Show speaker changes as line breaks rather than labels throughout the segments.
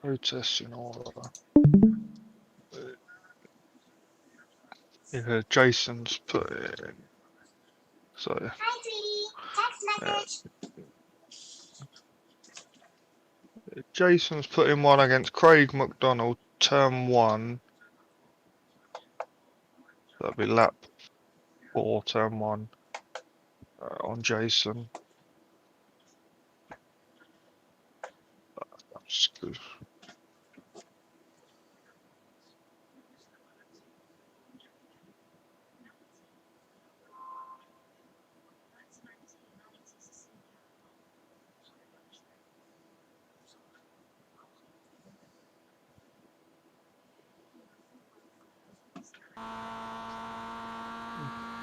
Protest in order. Yeah, Jason's put in. So.
Hi, sweetie. Text message.
Jason's put in one against Craig McDonald, turn 1. That'll be lap 4, turn 1 on Jason. That's good.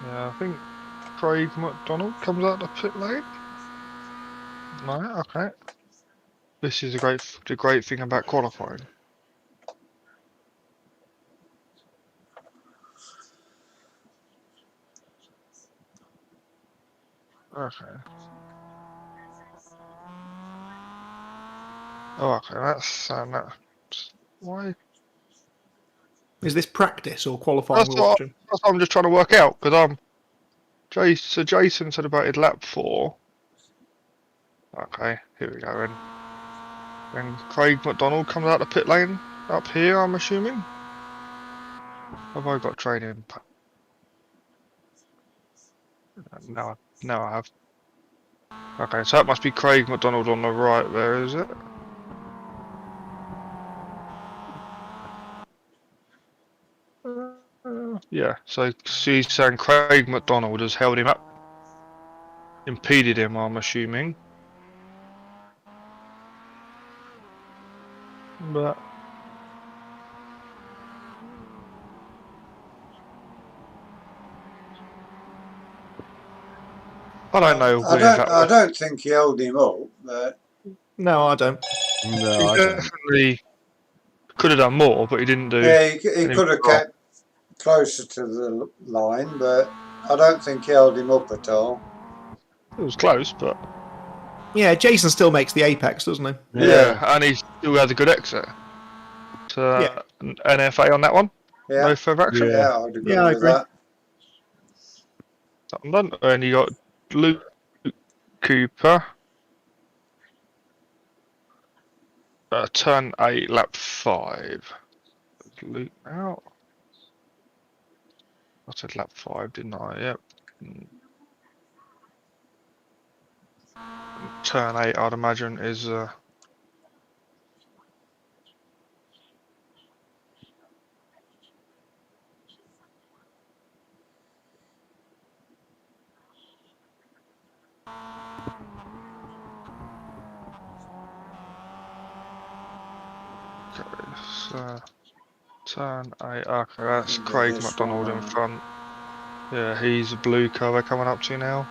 Yeah, I think Craig McDonald comes out the pit lane. Right, okay. This is the great thing about qualifying. Okay. Oh, okay, that's that. Why?
Is this practice or qualifying we're watching?
That's what I'm just trying to work out, because so Jason said about his lap 4. Okay, here we go then. Then Craig McDonald comes out the pit lane up here, I'm assuming. Have I got training? No, I have. Okay, so that must be Craig McDonald on the right there, is it? Yeah, so she's saying Craig McDonald has held him up. Impeded him, I'm assuming. But I don't know where that
I don't think he held him up, but
No, I don't.
No,
he
I don't.
definitely could have done more, but he didn't do.
yeah, he could have kept closer to the line, but I don't think he held him up at all.
It was close, but
Yeah, Jason still makes the apex, doesn't he?
yeah, and he still has a good exit. So
Yeah.
NFA on that one.
Yeah,
No further action.
yeah, I'd agree
Yeah, I
with
agree.
that.
Done. And you got Luke Cooper. Turn 8, lap 5. Luke out. I said lap 5, didn't I? Yep. Turn 8, I'd imagine, is so, turn 8. Okay, that's Craig
This
McDonald in
one.
front. Yeah, he's a blue cover coming up to you now.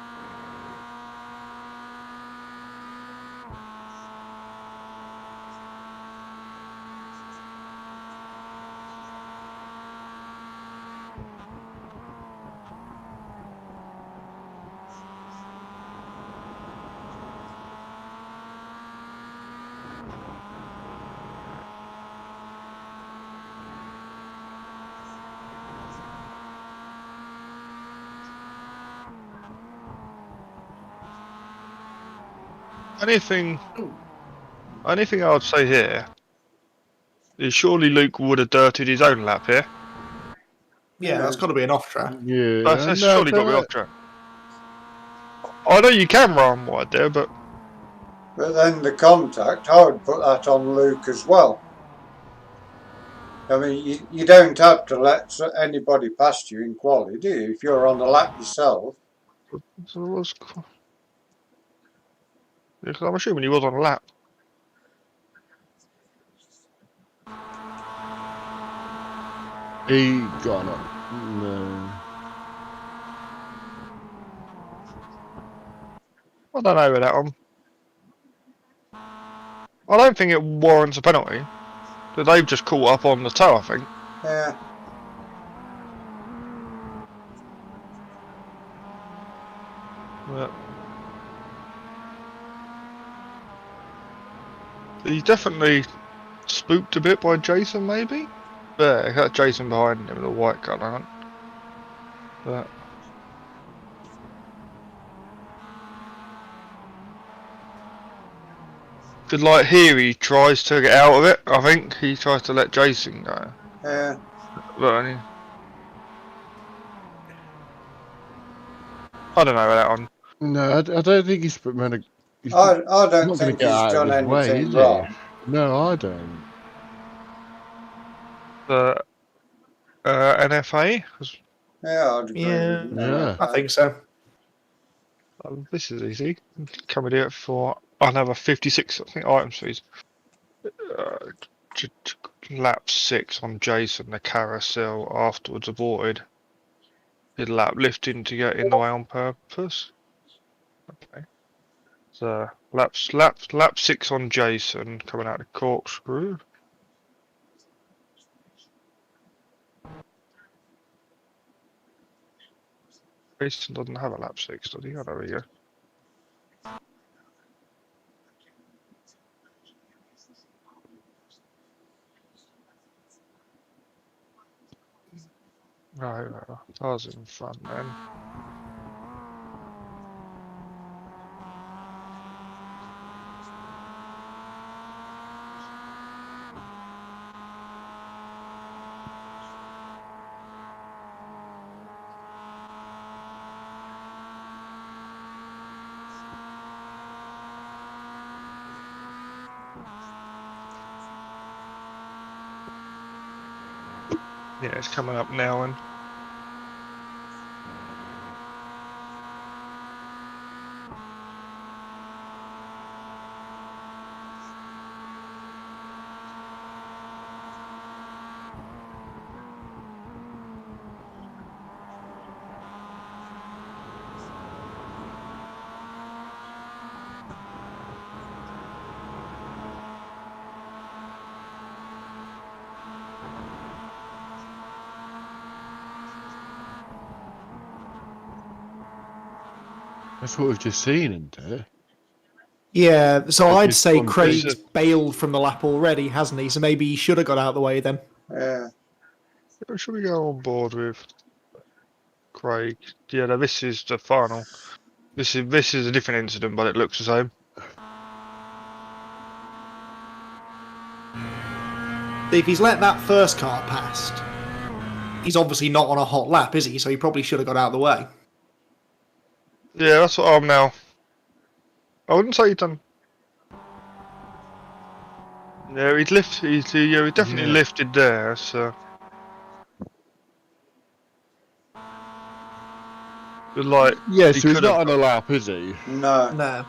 Anything I would say here is surely Luke would have dirtied his own lap here.
Yeah, that's got to be an off track.
Yeah,
That's
no,
surely got to be off track. I know you can run wide there, but
then the contact, I would put that on Luke as well. I mean, you don't have to let anybody past you in quali, do you? If you're on the lap yourself.
so it was. Because I'm assuming he was on a lap.
He got on. No.
I don't know with that one. I don't think it warrants a penalty. But they've just caught up on the toe, I think.
Yeah.
But he's definitely spooked a bit by Jason, maybe? Yeah, got Jason behind him with a white gun on. But good, like here he tries to get out of it. I think he tries to let Jason go.
Yeah.
But I don't know about that one.
No, I don't think he's meant to. He's
I don't
not going to
think
get
he's
out of
done
his way,
anything
is
wrong.
he? No, I don't.
The NFA.
Yeah, I'd agree
Yeah.
with
Yeah.
I think so.
This is easy. Can we do it for another 56? I think items fees. Lap 6 on Jason. The carousel afterwards aborted. Did lap lifting to get in the way on purpose. Okay. So lap 6 on Jason coming out of corkscrew. Jason doesn't have a lap 6, does he? Oh, there we go. Right, I was in front then. Yeah, it's coming up now and
That's what we've just seen, isn't it?
Yeah, so
Like
I'd
he's
say
gone to-
Craig's bailed from the lap already, hasn't he? So maybe he should have got out of the way then.
Yeah.
should we go on board with Craig? Yeah, no, this is the final. This is a different incident, but it looks the same.
If he's let that first car past, he's obviously not on a hot lap, is he? So he probably should have got out of the way.
Yeah, that's what I'm now. I wouldn't say he's done. Yeah, he definitely
Yeah.
lifted there. So, but like,
Yeah,
he
so he's
could have.
not on a lap, is he?
No.
No.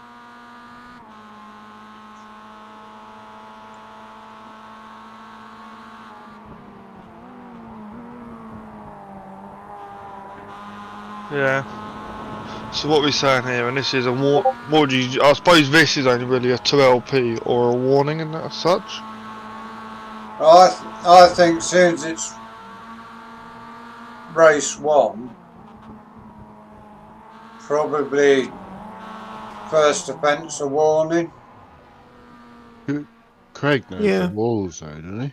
Yeah. So what we're saying here, and this is a I suppose this is only really a 2LP or a warning and that as such.
I think since it's race 1, probably first offence a warning.
Craig knows
Yeah.
the rules, though, doesn't he?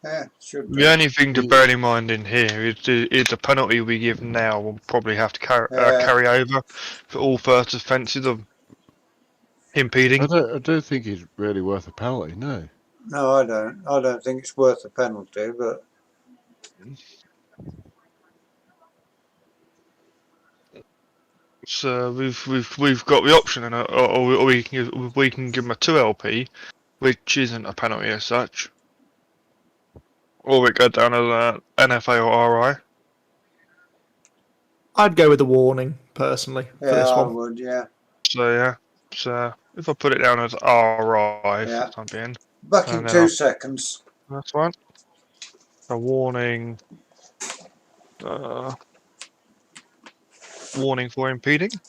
Yeah, should
The
be.
only thing to bear in mind in here is the penalty we give now will probably have to carry over for all first offences of impeding.
I don't think he's really worth a penalty, no.
No, I don't. I don't think it's worth a penalty, but
So we've got the option, and or we can give him a 2LP, which isn't a penalty as such, or we go down as a NFA or RI.
I'd go with the warning, personally, for
yeah,
this
I
one.
would. Yeah,
So yeah, so if I put it down as RI for
Yeah.
the time being,
back in
And then
2
I'll-
seconds.
that's fine. A warning. Warning for impeding. So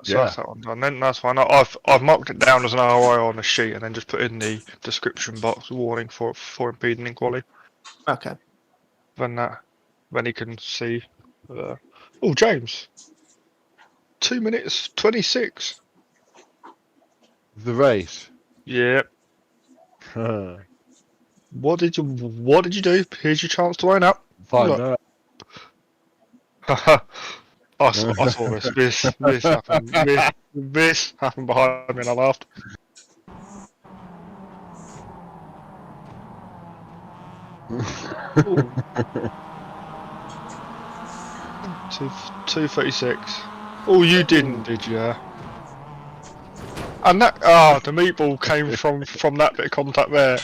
Yeah.
that's that one done. Then that's fine. I've marked it down as an RI on the sheet, and then just put in the description box warning for impeding equality.
Okay.
Then he can see. Oh, James. 2 minutes 26.
The race.
Yeah.
Find
What did you do? Here's your chance to own up. Look.
out.
I saw this happened. This happened behind me and I laughed. Ooh. 236. Oh, you didn't, did you? And that the meatball came from that bit of contact there.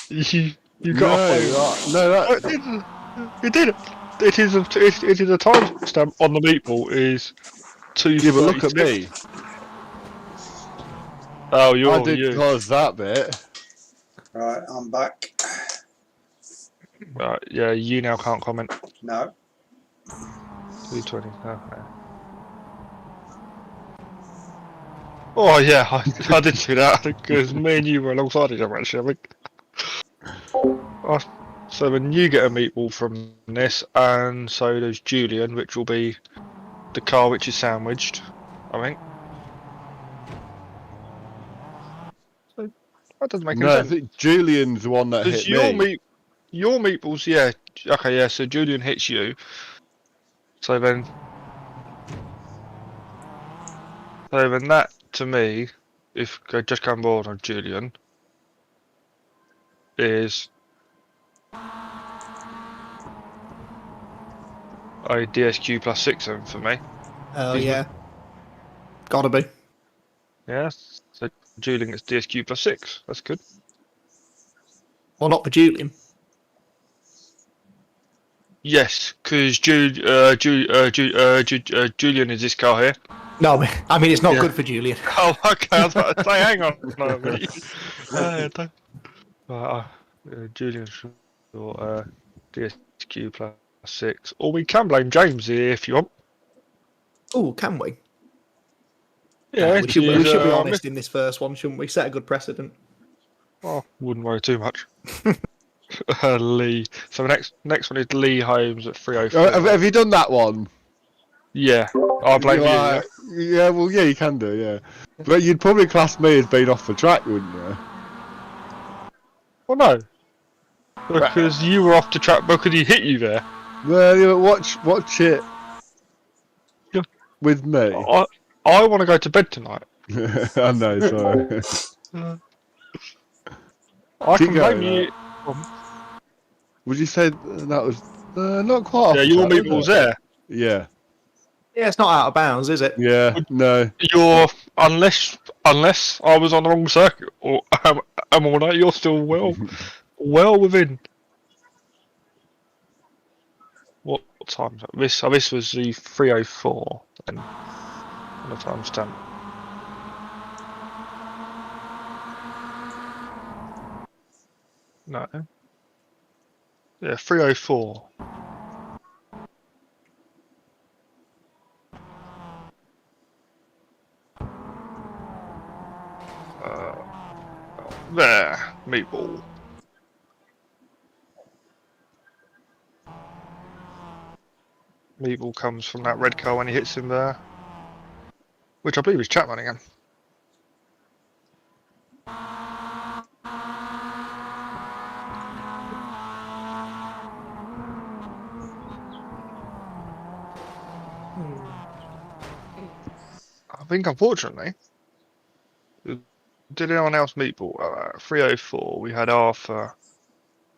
You got a phone.
No,
Oh,
that.
it did. It is a timestamp on the meatball is 236.
Yeah, but look at me.
Oh,
I did
you.
cause that bit.
Right, I'm back.
Right, yeah, you now can't comment.
No.
220. Okay. Oh yeah, I did see that because me and you were alongside each other actually. I think. Oh, so then you get a meatball from this, and so does Julian, which will be the car which is sandwiched. I think. So that doesn't make any
No, I
sense.
think Julian's the one that
Because
hit me.
your meatballs, yeah. Okay, yeah. So Julian hits you. So then that to me, if I just come board on Julian, is a DSQ plus 6 then for me.
Oh
He's
yeah, gotta be.
Yeah, so Julian gets DSQ plus 6. That's good.
Well, not for Julian.
Yes, because Julian is this car here.
No, I mean it's not
Yeah.
good for Julian.
Oh, okay. I was about to say, hang on a minute. Julian for DSQ plus 6. Or we can blame James here if you want.
Oh, can we?
Yeah,
we should be honest in this first one, shouldn't we? Set a good precedent.
Oh, wouldn't worry too much. Lee. So next one is Lee Holmes at 304.
Have you done that one?
Yeah, I blame you. Yeah.
Yeah, well, yeah, you can do, yeah. But you'd probably class me as being off the track, wouldn't you?
Well, no, because you were off the track because he hit you there.
Well, yeah, watch it
Yeah.
with me.
I want to go to bed tonight.
I know, sorry.
I
Keep
can
going,
blame you.
Would you say that was not quite off
Yeah,
the
your
track,
meatball's
was it?
there.
Yeah.
Yeah, it's not out of bounds, is it?
Yeah, no.
You're unless I was on the wrong circuit or am all that, you're still well within. What time? This was the 304 and on the timestamp. No. Yeah, 304. There, meatball. Meatball comes from that red car when he hits him there, which I believe is Chapman again. I think, unfortunately, did anyone else meatball? 304. We had Arthur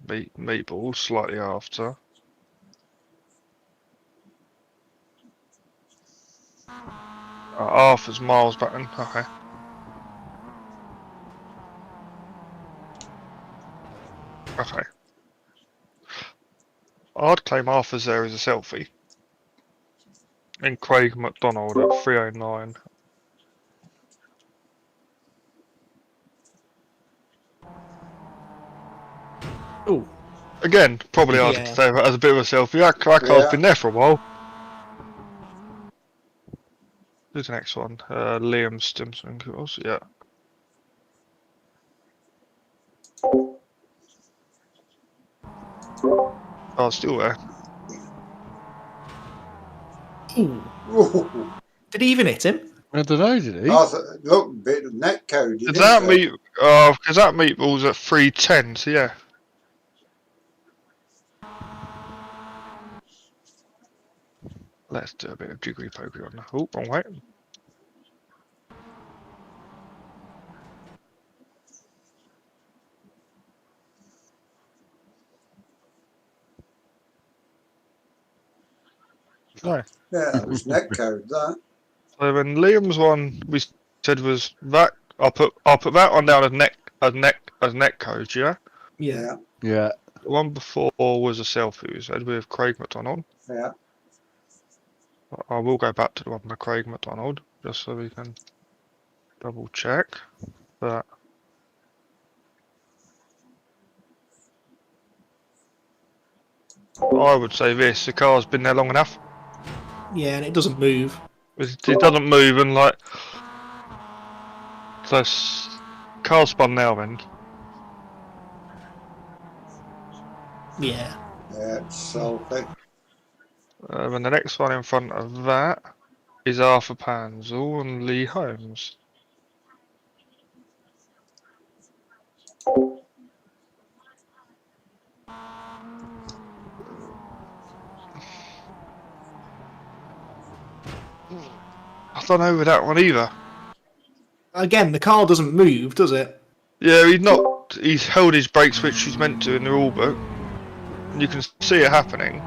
meatball slightly after. Arthur's miles back then. Okay. Okay. I'd claim Arthur's there as a selfie. And Craig McDonald at 309.
Oh,
Again, probably I'd
Yeah.
say that as a bit of a selfie. That car's
Yeah.
been there for a while. Who's the next one? Liam Stimson, of course, yeah. Oh, still there.
did he even hit him?
I don't know, did he?
I look, a bit of net code.
Did that meet? Because that meatball's at 310. So yeah. Let's do a bit of jiggery pokery on that. Oh, wrong way. No.
Yeah, that was net code. That.
So when Liam's one we said was that, I'll put that one down as net code. Yeah.
Yeah.
Yeah.
The one before was a selfie we said with Craig McDonald.
Yeah.
I will go back to the one with Craig McDonald just so we can double check that. I would say this, the car's been there long enough.
Yeah, and it doesn't move.
It doesn't move and like... So, car spun now then.
Yeah.
Yeah, it's selfie.
And the next one in front of that is Arthur Panzel and Lee Holmes. I don't know with that one either.
Again, the car doesn't move, does it?
Yeah, he's held his brakes, which he's meant to in the rule book. And you can see it happening.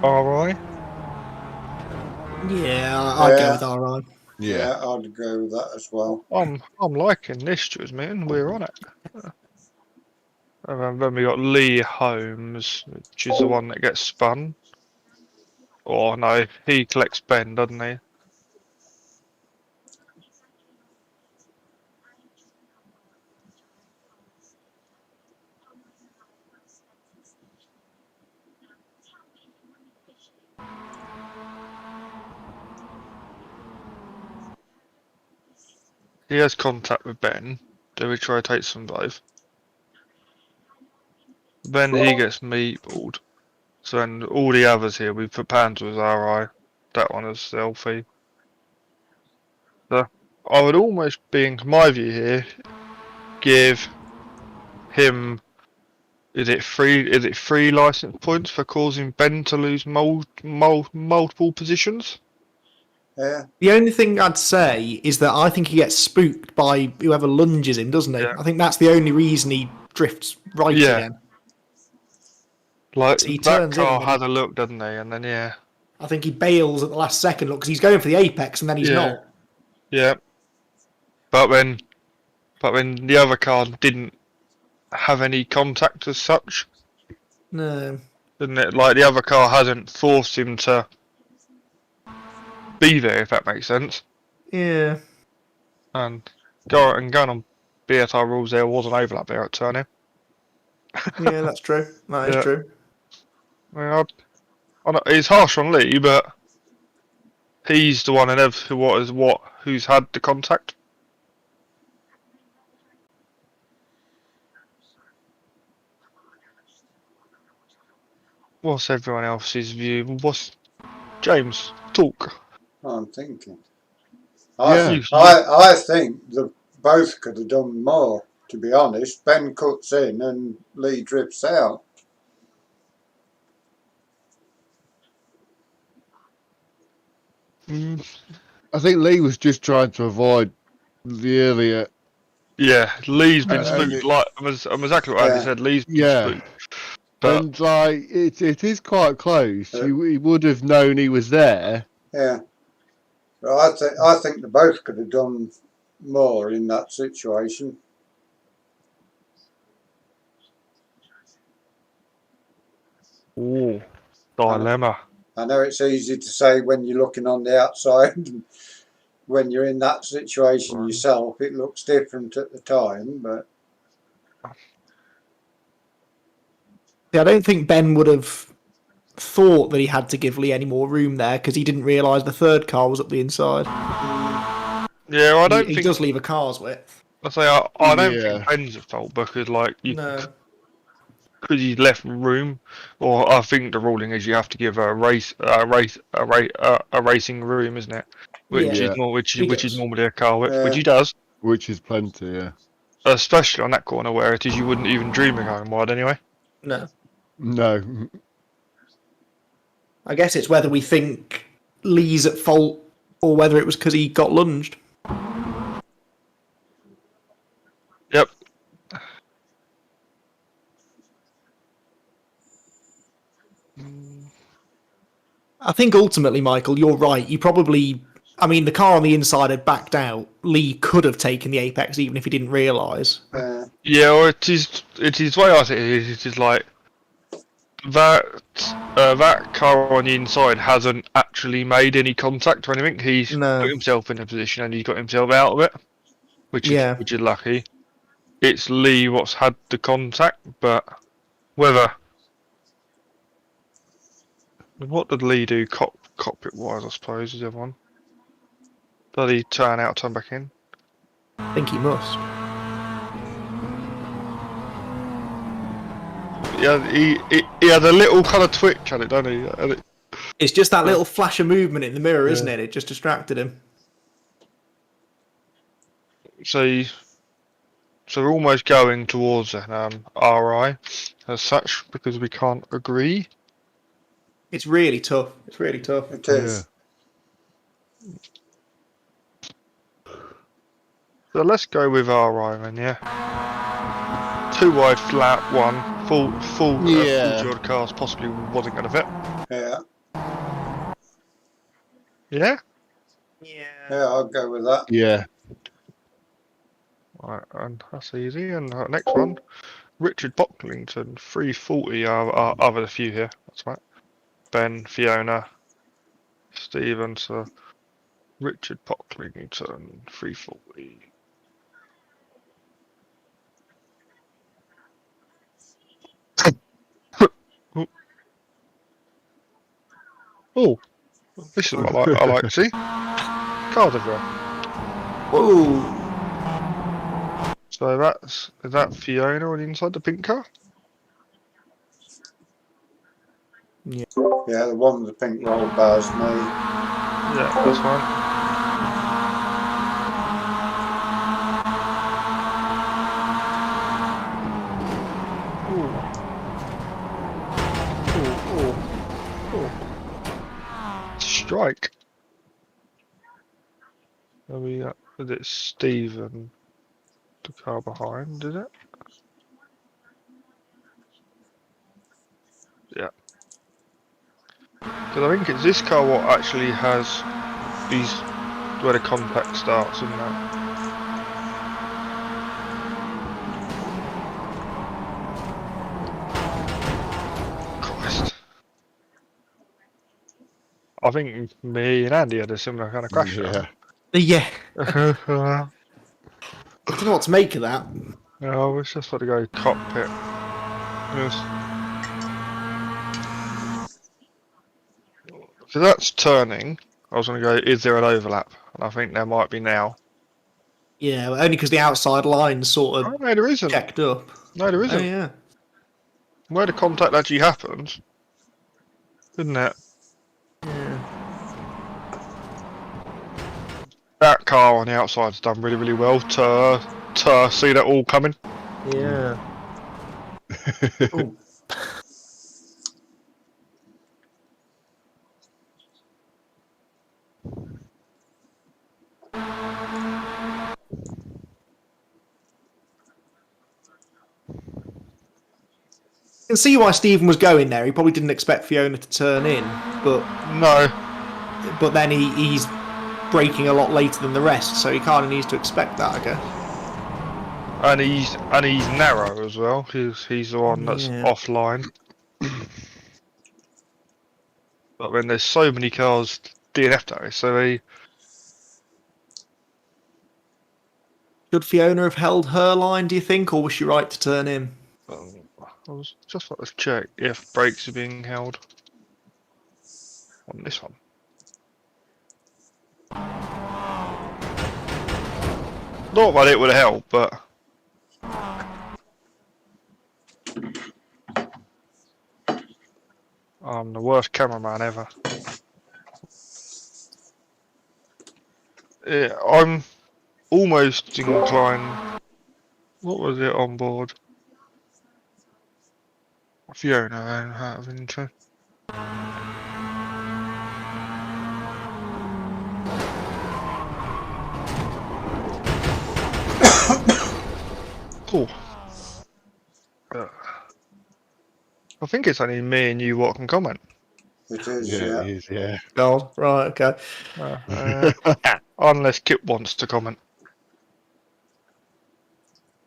RI?
Yeah, I'd go
Yeah.
with RI.
Yeah, I'd go with that as well.
I'm liking this, Jules, man. We're on it. And then we got Lee Holmes, which is the one that gets spun. Oh no, he collects Ben, doesn't he? He has contact with Ben. Do we try to take some both? Then he gets meatballed. So then all the others here, we put Panzer as RI. That one as selfie. So I would almost be, in my view here, give him. Is it three license points for causing Ben to lose multiple positions?
Yeah.
The only thing I'd say is that I think he gets spooked by whoever lunges him, doesn't he?
Yeah.
I think that's the only reason he drifts right
Yeah.
again.
Like
So he
that
turns in
car
and
had a look, doesn't he? And then yeah,
I think he bails at the last second because he's going for the apex and then he's
Yeah.
not.
yeah. But when the other car didn't have any contact as such,
No.
didn't it? Like the other car hasn't forced him to be there, if that makes sense.
Yeah.
And going on BSR rules, there was an overlap there at turning.
Yeah, that's true. That is
Yeah.
true.
I know, it's harsh on Lee, but he's the one who's had the contact. What's everyone else's view? What's James talk?
I'm thinking.
Yeah.
I think the both could have done more, to be honest. Ben cuts in and Lee drifts out.
I think Lee was just trying to avoid the earlier.
Yeah, Lee's been
And
spooked. Like I'm exactly what Andy
Yeah.
said. Lee's been
Yeah.
spooked. But
And like it is quite close.
Yeah.
He would have known he was there.
Yeah. But I think they both could have done more in that situation.
ooh, dilemma.
I know it's easy to say when you're looking on the outside. And when you're in that situation
Right.
yourself, it looks different at the time. But
Yeah, I don't think Ben would have thought that he had to give Lee any more room there because he didn't realise the third car was up the inside.
Yeah, I don't
He
think.
does leave a car's width.
I don't
Yeah.
think Ben's at fault because like
No.
because he's left room, or I think the ruling is you have to give a racing room, isn't it? Which
Yeah.
is more which
He
is
does.
normally a car width, which
Yeah.
he does,
Which is plenty, yeah.
especially on that corner where it is you wouldn't even dream of going wide anyway.
No.
No.
I guess it's whether we think Lee's at fault or whether it was because he got lunged.
Yep.
I think ultimately, Michael, you're right. You probably, I mean, the car on the inside had backed out. Lee could have taken the apex even if he didn't realise.
Yeah, or it is the way I see it is like that that car on the inside hasn't actually made any contact or anything. He's
No.
put himself in a position and he's got himself out of it, which
Yeah.
is lucky. It's Lee what's had the contact, but whether what did Lee do cockpit wise? I suppose is everyone. Did he turn out, turn back in?
I think he must.
Yeah, he had a little kind of twitch at it, don't he?
It's just that little flash of movement in the mirror, isn't
Yeah.
it? It just distracted him.
So we're almost going towards an RI as such because we can't agree.
It's really tough. It's really tough.
It is.
So let's go with RI then, yeah. 2 wide flat, 1 full full dual cars possibly wasn't going to fit.
Yeah.
Yeah.
Yeah, I'll go with that.
Yeah.
Right, and that's easy. And next one, Richard Bocklington, 340. I've had a few here. That's right. Ben, Fiona, Stephen, so Richard Pocklington, 340. Oh, this is what I like to see. Cars everywhere.
Whoa!
So is that Fiona on the inside the pink car?
Yeah, the one with the pink roll bars, me.
Yeah, that's fine. Strike. Is it Stephen? The car behind, is it? Yeah. Because I think it's this car what actually has these where the contact starts, isn't it? Christ. I think me and Andy had a similar kind of crash.
Yeah.
Yeah.
Yeah.
I don't know what to make of that.
No, it's just got to go cockpit. Yes. So that's turning. I was going to go, is there an overlap? And I think there might be now.
Yeah, only because the outside line's sort
Oh,
of
no, there isn't.
checked up.
No, there
Oh,
isn't.
yeah.
Where the contact actually happens, isn't it?
Yeah.
That car on the outside's done really, really well to see that all coming.
Yeah. Ooh. You can see why Stephen was going there. He probably didn't expect Fiona to turn in, but
No.
then he's braking a lot later than the rest, so he kind of needs to expect that, I guess.
And he's narrow as well. He's the one that's
Yeah.
offline. But when there's so many cars DNF though, so he
Should Fiona have held her line, do you think, or was she right to turn in?
I was just like to check if brakes are being held on this one. Not that it would help, but I'm the worst cameraman ever. Yeah, I'm almost inclined. What was it on board? Fiona, out of interest. Oh. I think it's only me and you what can comment.
It is,
Yeah,
yeah.
it is, yeah.
God, right, okay.
Unless Kip wants to comment.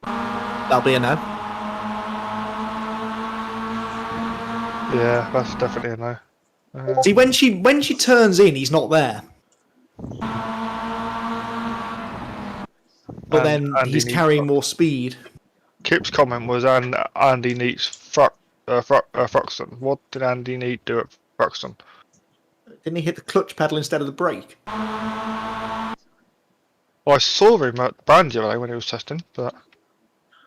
That'll be a no.
Yeah, that's definitely a no.
See, when she turns in, he's not there. But then
Andy
he's
needs
carrying more speed.
Kip's comment was, Andy needs Thruxton. What did Andy need to do at Thruxton?
Didn't he hit the clutch pedal instead of the brake?
Well, I saw him at Banjo when he was testing, but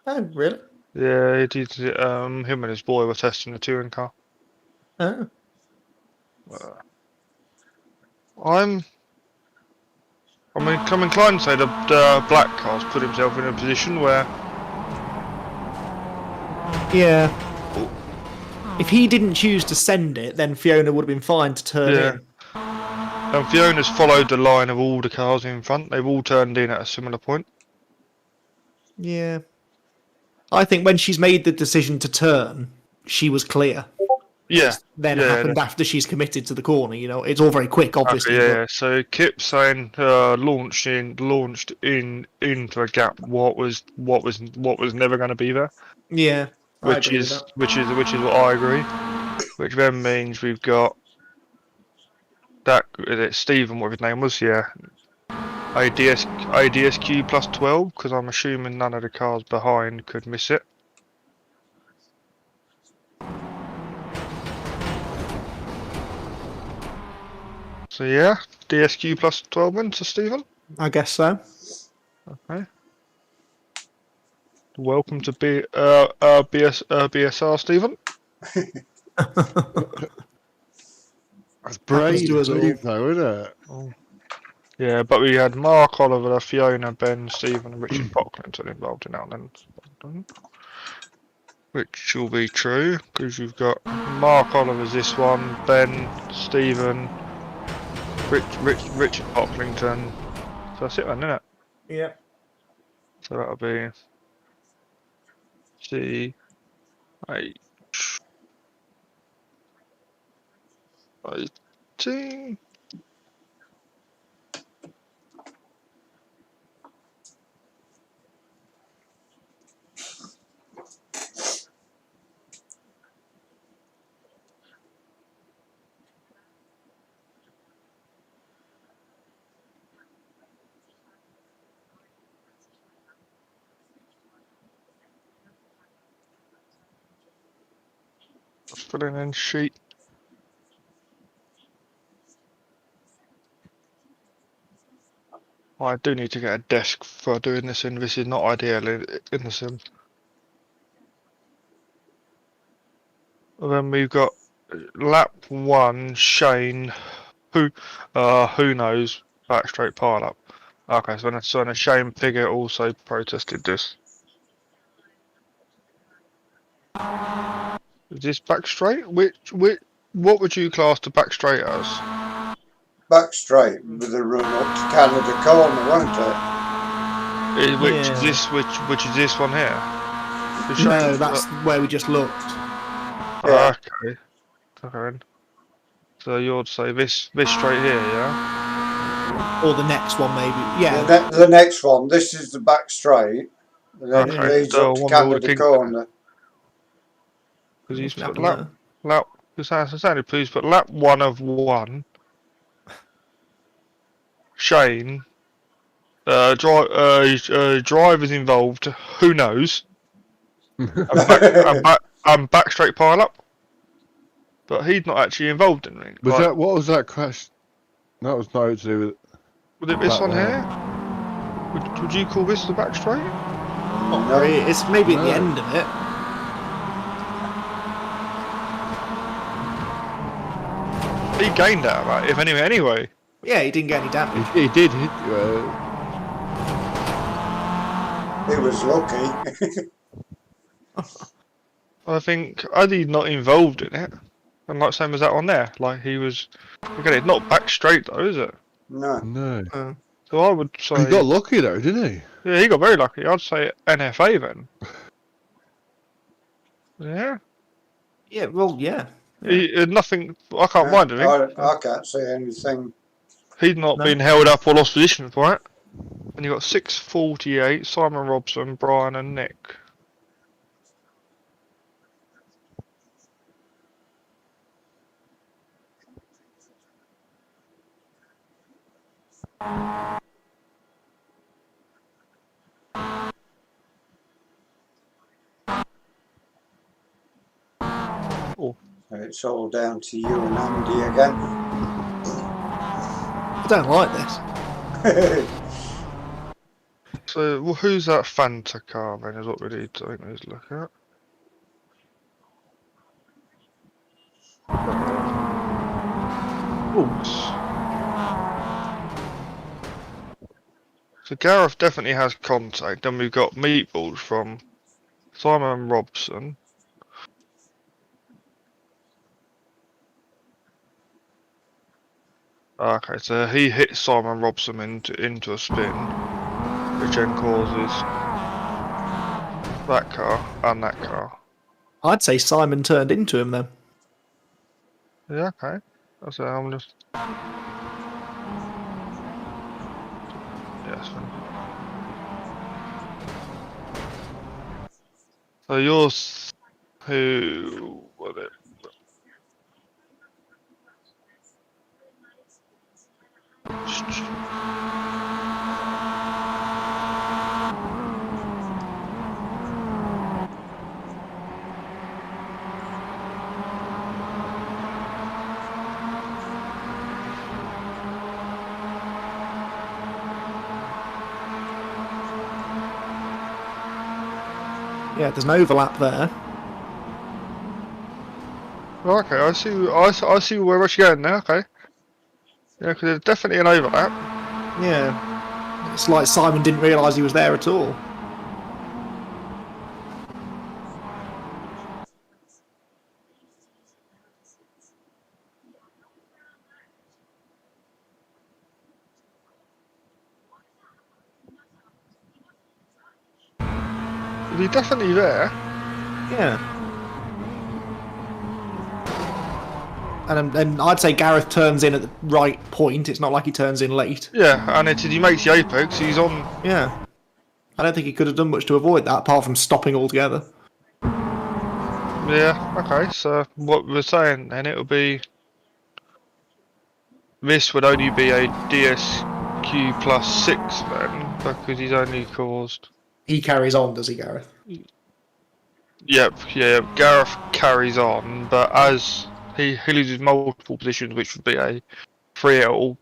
Oh, really?
yeah, he did. Him and his boy were testing the touring car.
Oh.
I'm inclined to say the black car's put himself in a position where
Yeah. If he didn't choose to send it, then Fiona would have been fine to turn
Yeah.
in.
And Fiona's followed the line of all the cars in front. They've all turned in at a similar point.
Yeah. I think when she's made the decision to turn, she was clear.
Yeah.
Then
yeah,
happened after she's committed to the corner. You know, it's all very quick, obviously.
Okay, yeah. So Kip's saying launched into a gap. What was never going to be there.
But yeah, I
Which
agree with
is
that.
what I agree. Which then means we've got that. Is it Stephen? What his name was? Yeah. ADSQ plus 12, because I'm assuming none of the cars behind could miss it. So yeah, DSQ plus 12 wins to Stephen.
I guess so.
Okay. Welcome to BSR, Stephen.
That's
Happens
brave
to us all.
move, though, isn't it?
Oh. Yeah, but we had Mark Oliver, Fiona, Ben, Stephen, and Richard Pocklington involved in that then. Which will be true, because you've got Mark Oliver's this one, Ben, Stephen, Richard Pocklington. So that's it then, isn't it?
Yeah.
So that'll be C H 18. Filling in sheet. I do need to get a desk for doing this in. This is not ideal in the sim. And then we've got lap 1, Shane, who knows, back straight pile up. Okay, so then Shane Piggott also protested this. Is this back straight? What would you class the back straight as?
Back straight with a run up to Canada corner, won't it?
Which is this one here? The
No,
Shane-
that's where we just looked.
Yeah.
Okay. Okay. Then. So you'd say this straight here, yeah?
Or the next one, maybe. Yeah.
The next one, this is the back straight, and then
Okay,
it leads
so
up to
one more
Canada
King-
corner.
Because he's
Nothing
put
happened
lap. Because Sandy, please put lap 1 of 1. Shane. Drivers involved. Who knows? And back straight pile up. But he's not actually involved in it.
Was
Like,
that what was that crash? That was no to do with.
was it this
back
one
there.
here? Would you call this the back straight?
Not really. It's maybe at the
No.
end of it.
He gained out of that, if anyway.
Yeah, he didn't get any damage.
He did. He
was lucky.
I think Eddie's not involved in it. And like same as that on there. Like he was again it's not back straight though, is it?
No.
no.
So I would say
He got lucky though, didn't he?
yeah, he got very lucky. I'd say NFA then. Yeah.
Yeah, well, yeah.
He nothing I can't mind anything.
I can't see anything.
He's not
No.
been held up or lost position for it. And you got 648, Simon Robson, Brian and Nick.
It's all down to you and Andy again.
I don't like this.
So well, who's that Fanta car then is what we need to look at. So Gareth definitely has contact. Then we've got meatballs from Simon Robson. Okay, so he hit Simon Robson into a spin, which then causes that car and that car.
I'd say Simon turned into him then.
Yeah, okay. So I'm just. Yes. So yours, who was it?
Yeah, there's an overlap there.
Okay, I see where we're going now. Okay. Yeah, because there's definitely an overlap.
Yeah. It's like Simon didn't realise he was there at all.
Is he definitely there?
Yeah. And I'd say Gareth turns in at the right point. It's not like he turns in late.
Yeah, and he makes the apex. He's on.
Yeah. I don't think he could have done much to avoid that, apart from stopping altogether.
Yeah. Okay. So what we're saying then it'll be. This would only be a DSQ plus 6 then, because he's only caused.
He carries on, does he, Gareth?
Yep. Yeah. Gareth carries on, but as he loses multiple positions, which would be a 3LP.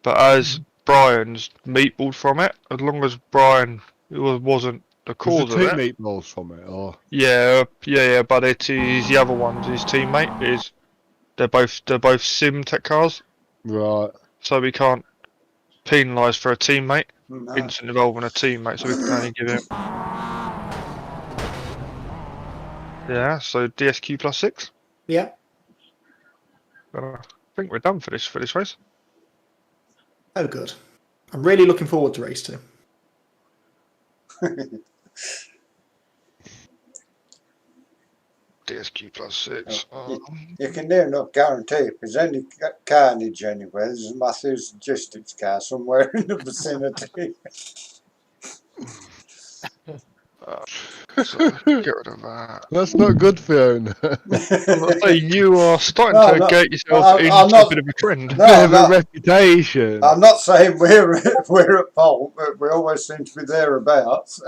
But as Brian's meatballed from it, as long as Brian wasn't the cause
Was
of
the two
it.
meatballs from it, or
Yeah, but it is the other one's his teammate is they're both sim tech cars,
right?
so we can't penalise for a teammate,
No.
instant involving a teammate, so we can only give him. Yeah, so DSQ plus 6.
Yeah.
I think we're done for this race.
Oh, good. I'm really looking forward to race 2.
DSQ plus 6.
You can near enough guarantee if there's any carnage anywhere, there's a Matthews logistics car somewhere in the vicinity.
So get rid of that.
That's not good, Fiona.
Hey, you are starting
No,
to
no,
get yourself
I'm
into
not-
a bit of a trend.
Bit
No,
of a reputation.
I'm not saying we're at fault, but we always seem to be thereabouts.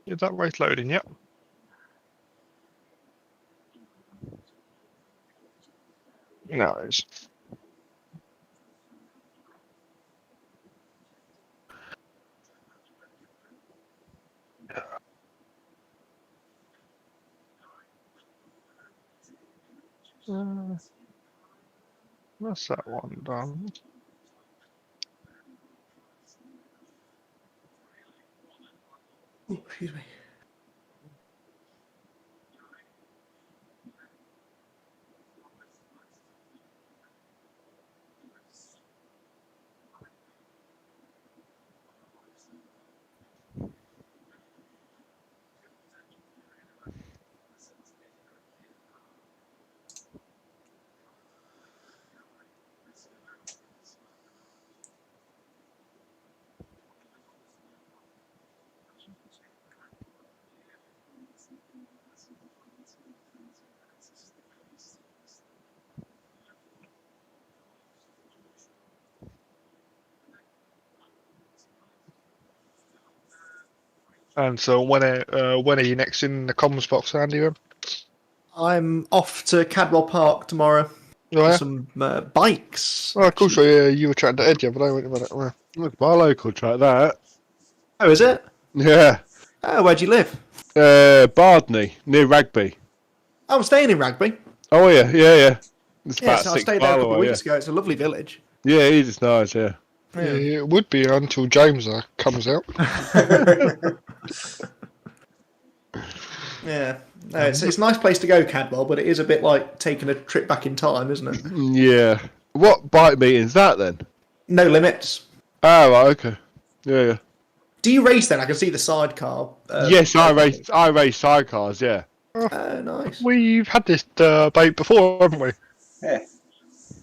Is that race loading? Yep. No, it's. That's that one done.
Oh, excuse me.
And so when are you next in the comms box, Andy? Then?
I'm off to Cadwell Park tomorrow
Oh,
for
yeah?
some bikes.
Oh, cool. So
actually.
yeah, you were chatting to Ed the other day, weren't you, about it? Yeah.
Look, my local track, that.
Oh, is it?
Yeah.
Oh, where do you live?
Bardney, near Rugby.
I'm staying in Rugby.
Oh, yeah, yeah, yeah. It's
Yeah,
about
so I
6
stayed there a
mile
couple of
away,
weeks ago. It's a lovely village.
yeah. Yeah, it is nice, yeah.
Yeah, it would be until James comes out.
Yeah. No, it's a nice place to go, Cadwell, but it is a bit like taking a trip back in time, isn't it?
Yeah. What bike meeting's that then?
No limits.
Oh, right, okay. Yeah, yeah.
Do you race then? I can see the sidecar.
Yes, I
logo.
race sidecars, yeah.
Oh, nice.
We've had this debate before, haven't we?
Yeah.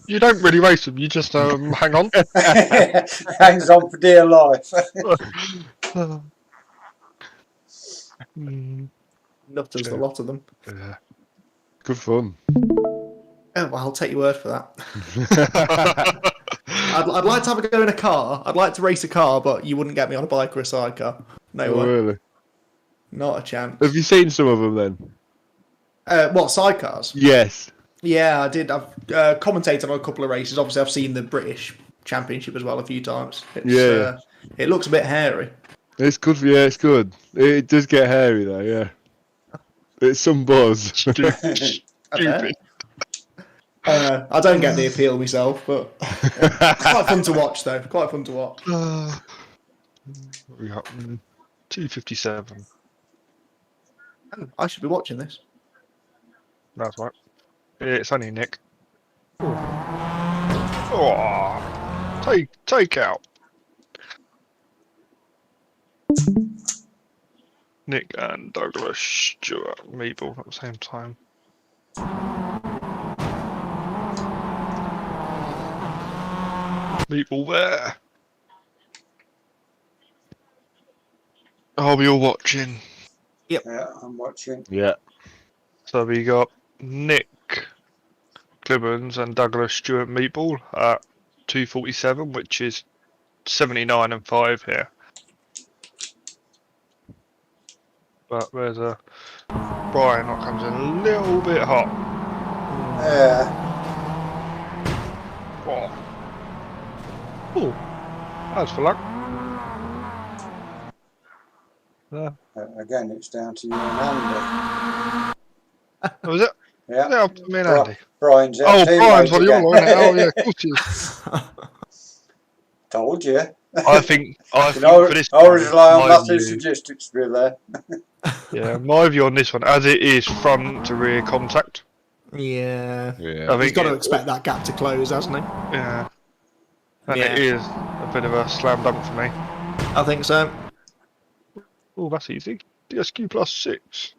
You don't really race them, you just hang on.
Hangs on for dear life.
Nutters, the lot of them.
Yeah.
Good fun.
Oh, well, I'll take your word for that. I'd like to have a go in a car. I'd like to race a car, but you wouldn't get me on a bike or a sidecar. No
Oh,
way.
really?
Not a chance.
Have you seen some of them then?
What, sidecars?
Yes.
Yeah, I did. I've commentated on a couple of races. Obviously, I've seen the British Championship as well a few times. It's,
Yeah.
It looks a bit hairy.
It's good. Yeah, it's good. It does get hairy though. Yeah. It's some buzz.
Stupid.
I don't get the appeal myself, but quite fun to watch, though. Quite fun to watch.
We got 257.
Oh, I should be watching this.
That's right. It's only Nick. Oh, take out. Nick and Douglas Stewart Meeble at the same time. Meeble there. Are we all watching?
Yeah, I'm watching.
Yeah.
So we got Nick Clibbons and Douglas Stewart Meatball at 247, which is 79 and 5 here. But there's a Brian that comes in a little bit hot.
Yeah.
Oh, that's for luck.
Again, it's down to you and Andy.
Oh, was it?
Yeah.
Yeah, me and Andy.
Brian's our
Oh, Brian's
teammate
one of your
again.
line. Oh, yeah, of course he is.
Told you.
I think
I
for this
always
one,
rely on
my
Matthew's
view-
suggestions to be there.
Yeah, my view on this one, as it is front to rear contact.
Yeah.
Yeah.
He's got to expect that gap to close, hasn't he?
Yeah. And
Yeah.
it is a bit of a slam dunk for me.
I think so.
Oh, that's easy. DSQ +6.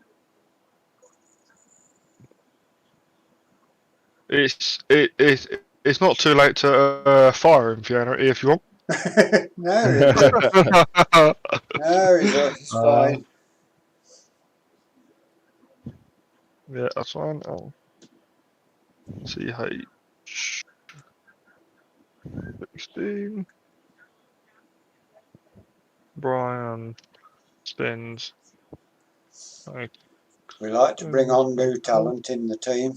It's not too late to fire him, Fiona, if you want.
No, it's fine.
Yeah, that's fine. Oh. CH 16. Brian spins So,
We like to bring on new talent in the team.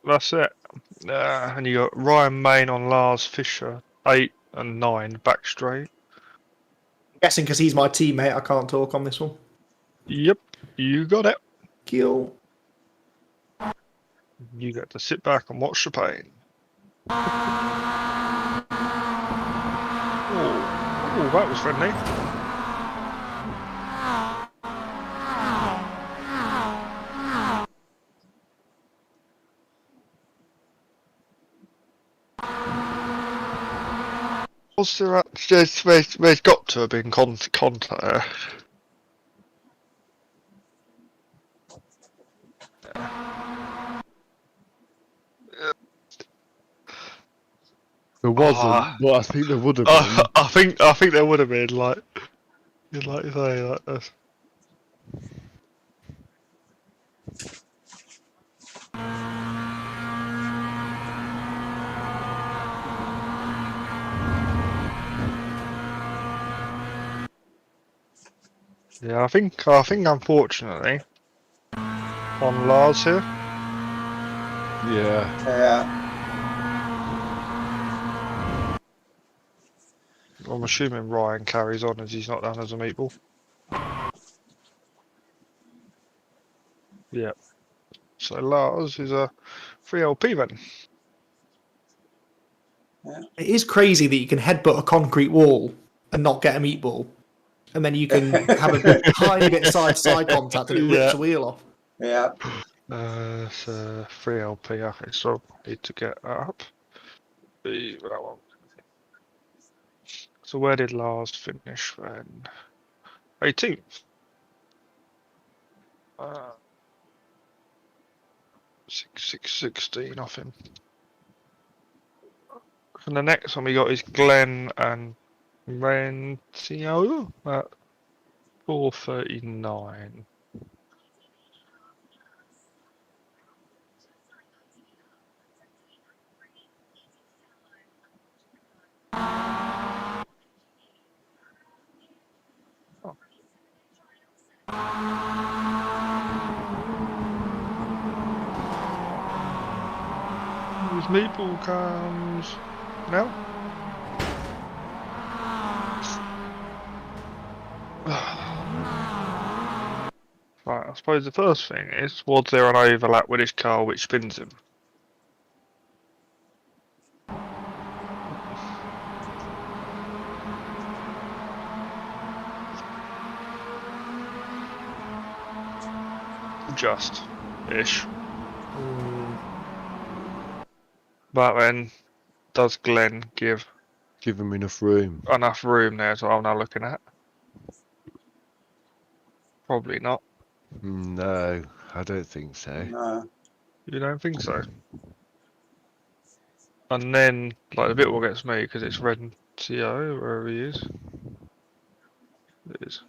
that's it. And you got Ryan Main on Lars Fisher, 8 and 9 back straight.
I'm guessing because he's my teammate, I can't talk on this one.
Yep, you got it.
Kill.
You get to sit back and watch the pain. Oh, that was friendly. Was there there's got to have been contact there.
There wasn't, but I think there would have been.
I think there would have been like you say like this. Yeah, I think unfortunately on Lars here.
Yeah.
Yeah.
I'm assuming Ryan carries on as he's not down as a meatball. Yeah. So Lars is a 3LP then.
It is crazy that you can headbutt a concrete wall and not get a meatball. And then you can have a tiny bit of side-to-side contact and it rips a wheel off.
Yeah.
So 3LP, okay, so I need to get up. That one. So where did Lars finish then? 18th. 16 off him. And the next one we got is Glenn and Rencio at 4:39. His meatball comes now. Right, I suppose the first thing is, was there an overlap with his car which spins him? Just-ish. But then, does Glenn give
Give him enough room.
enough room there? Is what I'm now looking at. Probably not.
No, I don't think so.
No.
You don't think so? And then, like, the bit what gets me, because it's Rencio, wherever he is. It is.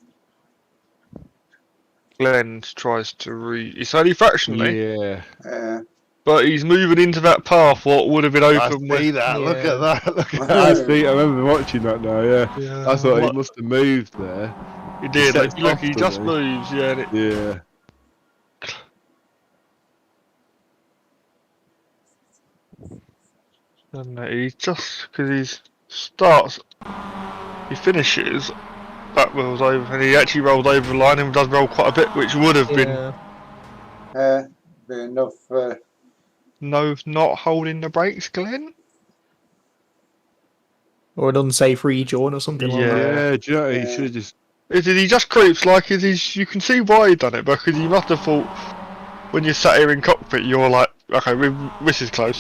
Glenn tries to it's only fractionally,
Yeah.
Yeah.
but he's moving into that path what would have been
I
open
see
with.
that. Look
Yeah.
at that. Look at that. I see. I remember watching that now. Yeah.
Yeah,
I thought he
what-
must have moved there.
He did.
sets
Look,
off,
he
doesn't
just
he?
moves. Yeah. And
Yeah.
he just because he finishes. Back wheels over, and he actually rolls over the line and does roll quite a bit, which would have been
Be enough.
not holding the brakes, Glenn.
Or an unsafe rejoin or something like that.
Yeah. Do you know? He
Yeah.
should have just.
He just creeps like you can see why he done it because he must have thought when you're sat here in cockpit, you're like, okay, this is close.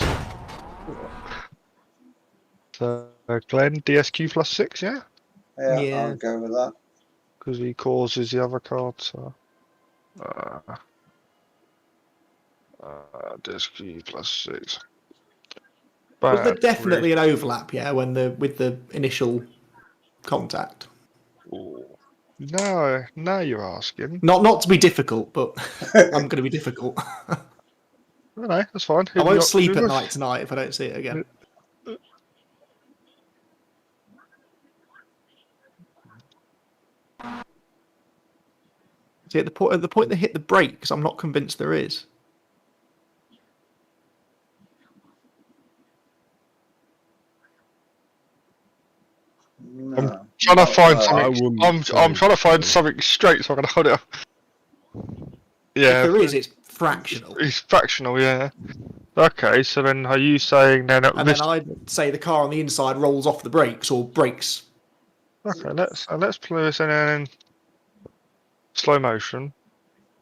So Glenn, DSQ +6, yeah,
Yeah,
Yeah.
I'll go with that.
because he causes the other card. So DSQ +6.
Was there
Bad
definitely an overlap, yeah, with the initial contact?
Ooh. Now you're asking.
Not to be difficult, but I'm going to be difficult.
No, that's fine.
I won't sleep at night tonight if I don't see it again. See, at the point they hit the brakes, I'm not convinced there is.
No,
Trying to
not
find
there.
I
something.
wouldn't
I'm trying to find
so.
something straight so I can hold it up.
If
Yeah,
there is, it's fractional.
it's fractional. Yeah. Okay, so then are you saying then at
And
this?
then I'd say the car on the inside rolls off the brakes or brakes.
Okay, let's play this in slow motion.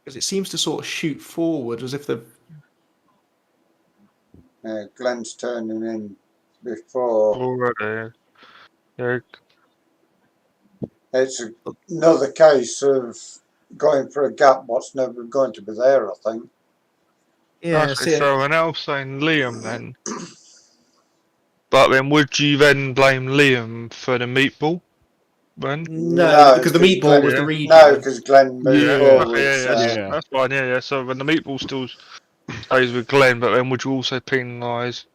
Because it seems to sort of shoot forward as if the.
Glenn's turning in before.
Already. Yeah.
It's another case of going for a gap what's never going to be there, I think.
Yeah,
Okay,
see,
so we're now saying Liam then. But then would you then blame Liam for the meatball? Then?
no, because the meatball
Glenn,
was the
Yeah.
regen.
No, because Glenn moved
Yeah.
Yeah.
forward.
Okay, yeah,
So.
Yeah.
that's fine. Yeah. So when the meatball still stays with Glenn, but then would you also penalise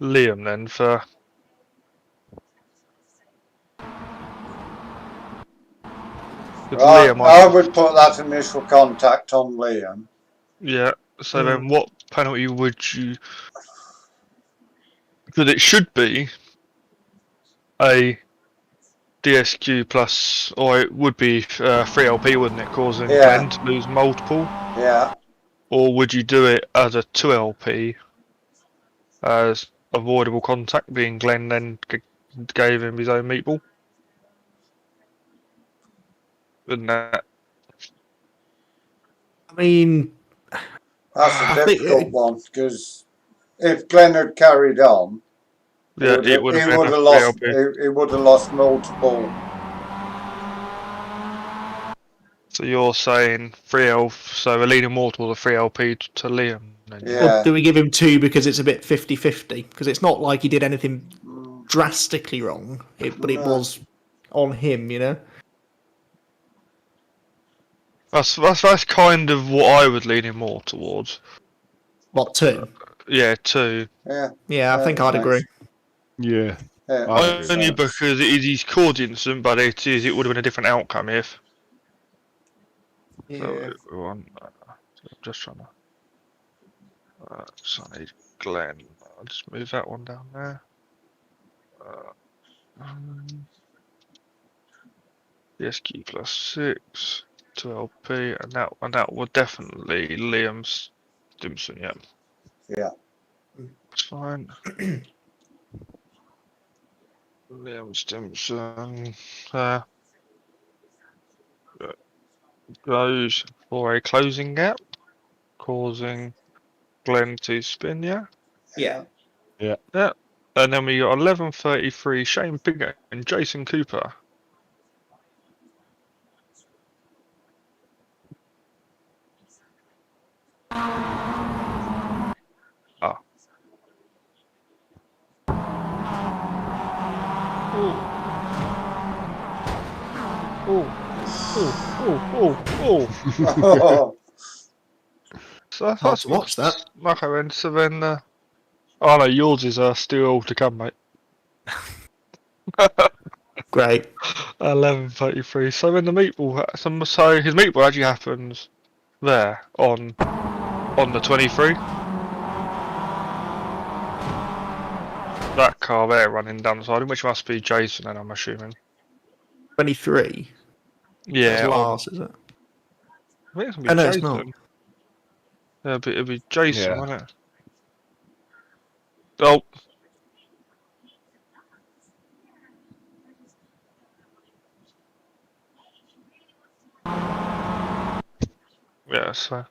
Liam then for? With
Right,
Liam,
I would put that initial contact on Liam.
yeah. So then, what penalty would you? Because it should be a DSQ plus, or it would be 3LP, wouldn't it, causing
Yeah.
Glenn to lose multiple?
Yeah,
Or would you do it as a 2LP as avoidable contact, being Glenn then gave him his own meatball? Wouldn't that?
I mean,
that's a
I think
difficult one because if Glenn had carried on,
Yeah, it would have
he
been
would
a
have lost.
3LP.
He would have lost multiple.
So you're saying 3L, so a leading mortal, the 3LP to Liam. Then,
Yeah.
or do we give him 2 because it's a bit 50-50? Because it's not like he did anything
Mm,
drastically wrong, but it
No.
was on him, you know?
That's kind of what I would lean him more towards.
What, 2?
Yeah, 2.
Yeah.
Yeah, I think I'd agree.
Yeah.
Yeah.
I'd agree with
Only
that.
because it is his core incident, but it would have been a different outcome if.
Yeah.
So I'm just trying to. So I need Glenn. I'll just move that one down there. DSQ plus 6, 2LP, and that would definitely Liam Stimson. Yeah,
Yeah.
it's fine. Liam Stimson goes for a closing gap, causing Glenn to spin. Yeah.
Yeah.
Yeah. And then we got 11:33 Shane Piggott and Jason Cooper. Ah. Oh. So
Hard
that's
to watch that.
Okay, then. So then, oh no, yours is still to come, mate.
Great.
11:33. So when the meatball, so his meatball actually happens there on the 23. That car there running down the side, which must be Jason, then I'm assuming.
23.
Yeah,
That's Lars, is it?
I think it's gonna
Oh,
be
no,
Jason.
it's not.
Yeah, it'll be Jason,
Yeah.
won't it? Oh. Yeah, so.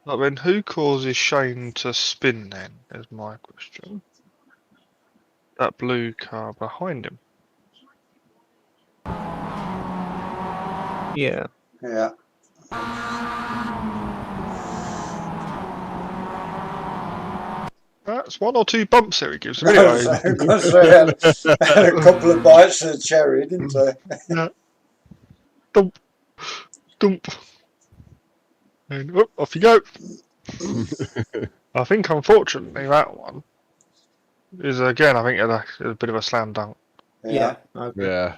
But then who causes Shane to spin then, is my question. That blue car behind him.
Yeah.
Yeah.
That's 1 or 2 bumps there he gives him.
I
Anyway.
was gonna say, had a couple of bites of the cherry, didn't they?
Yeah. Dump. Dump. And off you go. I think unfortunately that one is again, I think, a bit of a slam dunk.
Yeah. Okay.
Yeah.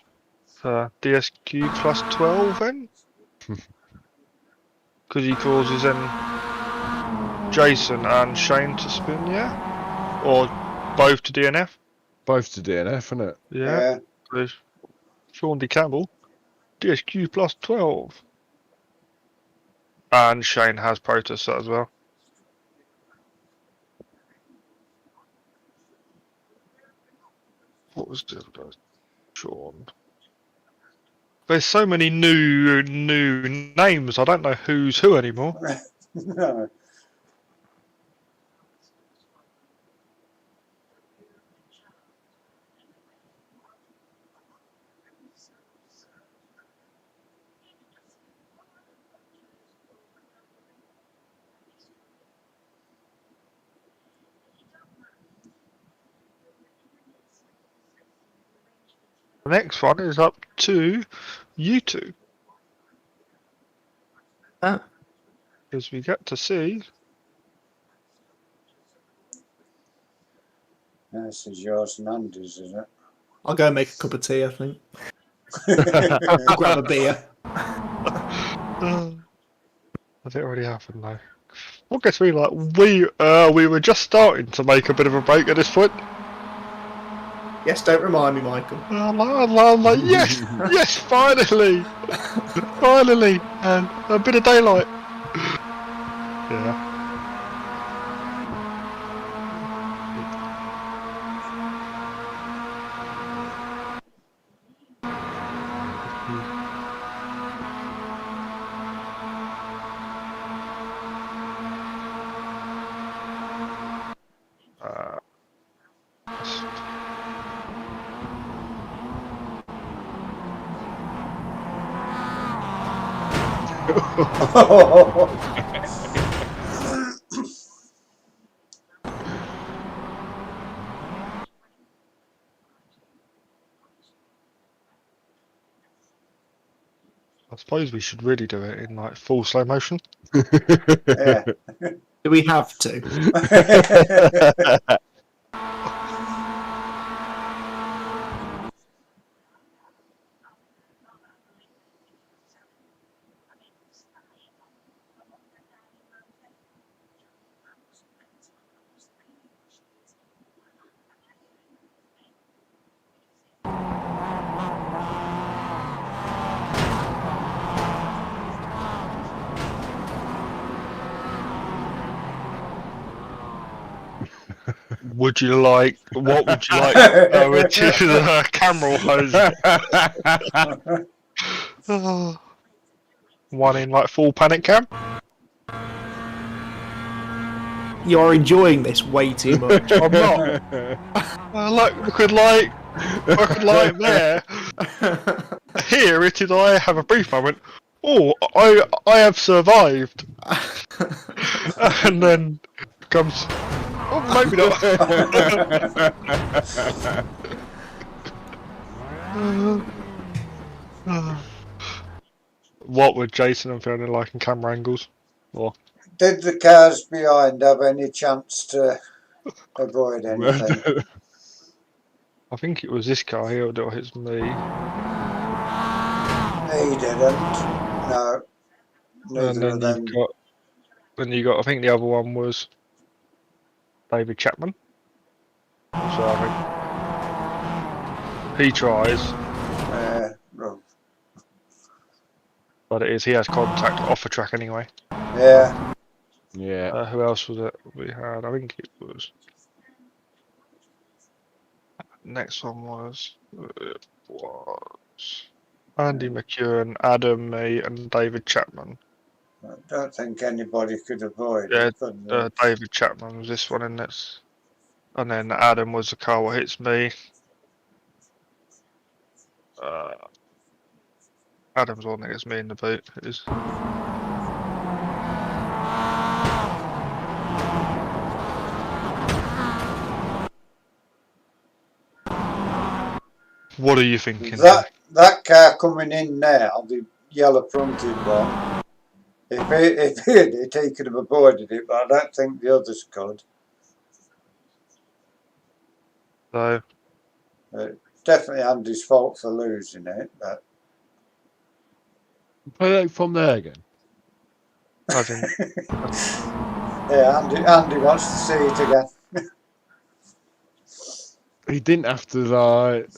DSQ plus 12 then? Because he causes then Jason and Shane to spin, yeah? Or both to DNF?
Both to DNF, isn't it?
Yeah.
Yeah.
There's Sean D. Campbell, DSQ plus 12. And Shane has protest that as well. What was the other guy? Sean. There's so many new names, I don't know who's who anymore.
No.
The next one is up to you two.
Ah.
Because we get to see.
This is yours and Andy's, is it?
I'll go make a cup of tea, I think. I'll grab a beer.
Has it already happened though? What gets me like we were just starting to make a bit of a break at this point.
Yes, don't remind me, Michael.
I'm like yes, yes, finally, finally, and a bit of daylight. Yeah. I suppose we should really do it in like full slow motion.
Yeah.
Do we have to?
Would you like? What would you like? With the camera hose. One in like full panic cam.
You're enjoying this way too much.
I'm not. Look, I could like there. Here it is. I have a brief moment. Oh, I have survived. And then comes. Oh, maybe not. What would Jason and Fiona like in camera angles? Or
Did the cars behind have any chance to avoid anything?
I think it was this car here that hits me.
He didn't. No. Neither of
And
them.
then you got. I think the other one was David Chapman. So I think he tries,
Well,
but he has contact off the track anyway.
yeah.
Yeah.
Who else was it we had? I think it was. Next one was Andy McEwen, Adam, me, and David Chapman.
I don't think anybody could avoid
Yeah,
it. Could they?
David Chapman was this one, and then Adam was the car that hits me. Adam's one that gets me in the boot. It is. What are you thinking?
That car coming in now, the yellow fronted one, if he had it, he could have avoided it, but I don't think the others could.
So
Definitely Andy's fault for losing it, but
Play that from there again.
I think
yeah, Andy wants to see it again.
He didn't have to like.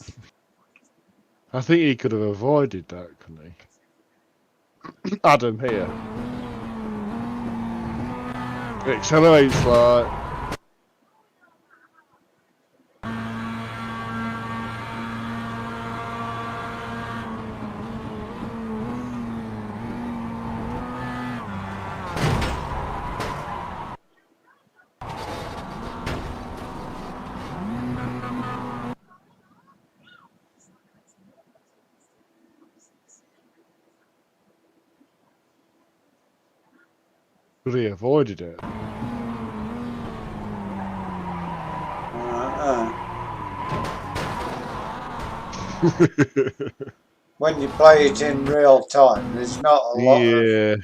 I think he could have avoided that, couldn't he? Adam here. It accelerates like. But he avoided it.
When you play it in real time, there's not a lot of
Yeah.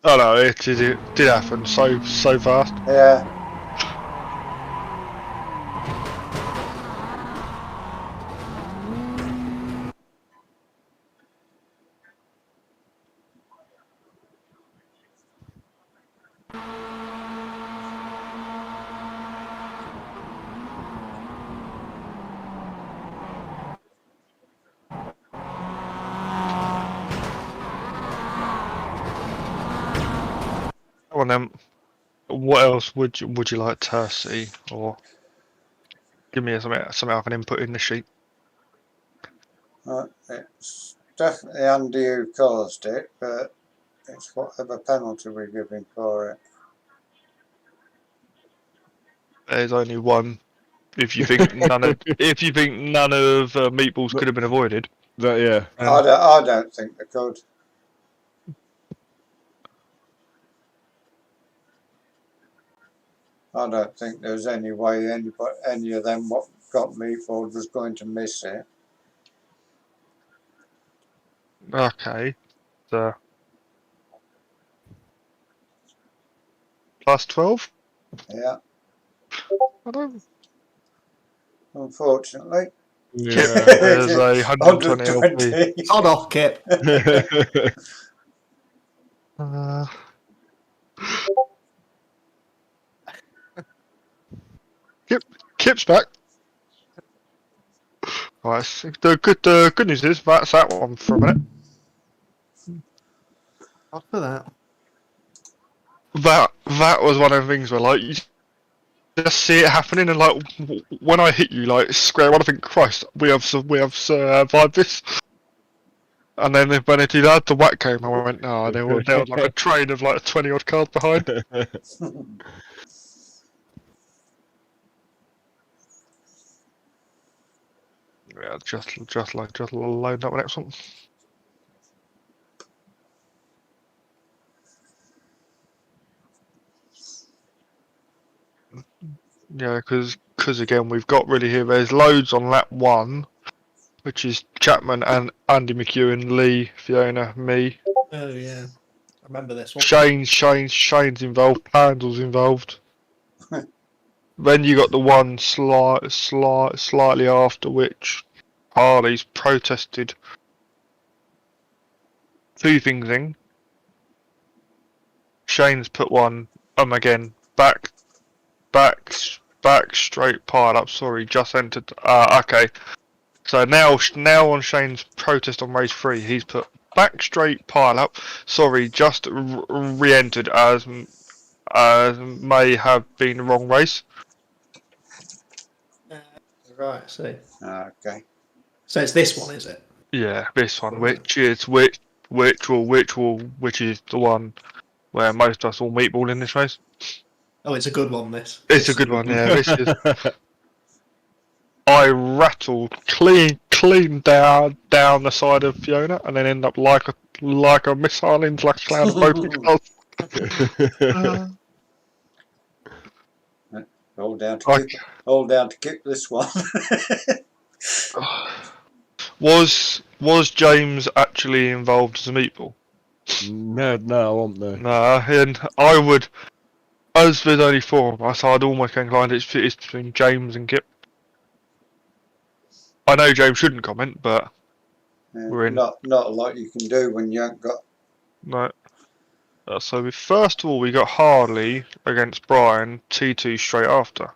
oh no, it did happen so fast.
yeah.
Well then, what else would you like to see, or give me something I can input in the sheet?
It's definitely Andy who caused it, but it's whatever penalty we give him for it.
There's only one. If you think none of meatballs could have been avoided,
That yeah.
I don't think they could. I don't think there's any way any of them what got Meatball was going to miss it.
okay. So plus 12.
Yeah,
I don't.
unfortunately.
Yeah.
There's a 120 LP.
120.
Hold off, Kip.
Kip's back. Right. The good news is that's that one for a minute.
After that.
That was one of the things where like you just see it happening, and like when I hit you like square one, I think Christ, we have survived this. And then when it did add the whack came, I went, no, there was like a train of like 20 odd cars behind. Yeah, just load up the next one. Yeah, because again we've got really here. There's loads on lap 1, which is Chapman and Andy McEwen, Lee, Fiona, me.
Oh yeah, I remember this one.
Shane's involved. Pandle's involved. Then you got the one slightly after which Harley's protested 2 things in. Shane's put one again back straight pile up. Sorry, just entered. Okay. So now on Shane's protest on race 3, he's put back straight pile up. Sorry, just re-entered as may have been the wrong race.
Right, I see.
Okay.
So it's this one, is it?
Yeah, this one, which is the one where most of us all meatball in this race.
Oh, it's a good one, this.
It's a good one, yeah. This is. I rattled clean down the side of Fiona, and then end up like a missile into like a cloud of both cars.
All down to Kip this one.
Was James actually involved as a meatball?
No, I won't know.
Nah, and I would, as there's only 4 of us, I'd almost inclined it's between James and Kip. I know James shouldn't comment, but we're in.
Not a lot you can do when you haven't got.
No. So first of all, we got Harley against Brian, T2 straight after.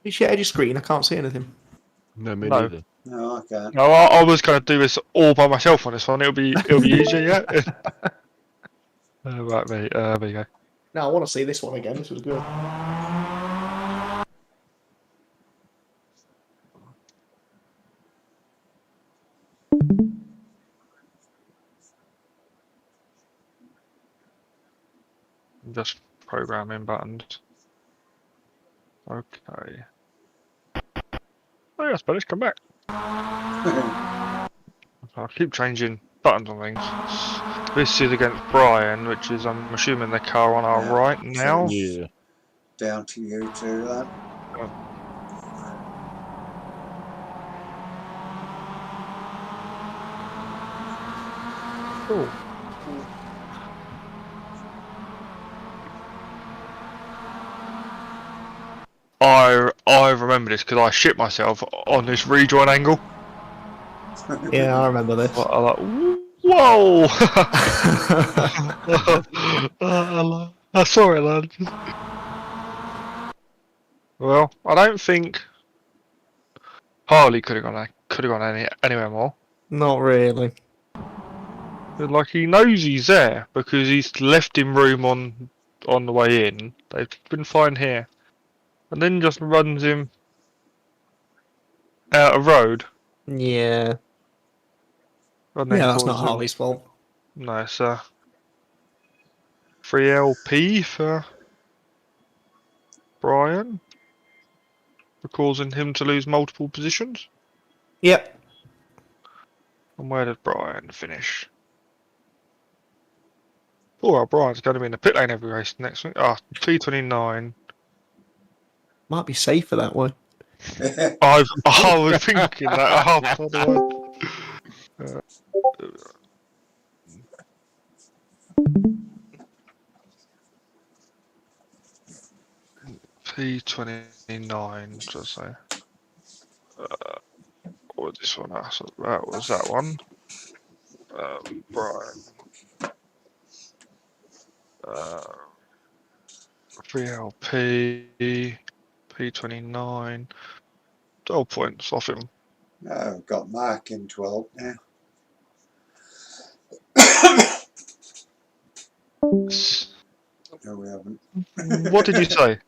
You shared your screen. I can't see anything.
No, me
No.
neither.
No, I can't.
No, I was going to do this all by myself on this one. It'll be easier, yeah. Right, mate. There you go.
No, I want to see this one again. This was good.
Just programming buttons. Okay. Oh yeah, Spanish, come back. I'll keep changing buttons on things. This is against Brian, which is, I'm assuming, the car on our
Yeah,
right now.
Yeah.
Down to you two then.
Oh,
I remember this because I shit myself on this rejoin angle.
yeah, I remember this.
I'm like, whoa! Sorry, lad. Well, I don't think Harley could have gone anywhere more.
Not really.
Like, he knows he's there because he's left him room on the way in. They've been fine here, and then just runs him out of road.
Yeah.
And then
Yeah, that's not
causes him-
Harley's fault.
No, it's 3LP for Brian for causing him to lose multiple positions.
Yep.
And where did Brian finish? Oh, Brian's going to be in the pit lane every race next week. T29.
Might be safer that way.
I was thinking that. By the way. P29, just say. What was this one? That was that one. Brian. 3LP. P29. 12 points off him.
I've got Mark in 12 now. No, we haven't.
What did you say?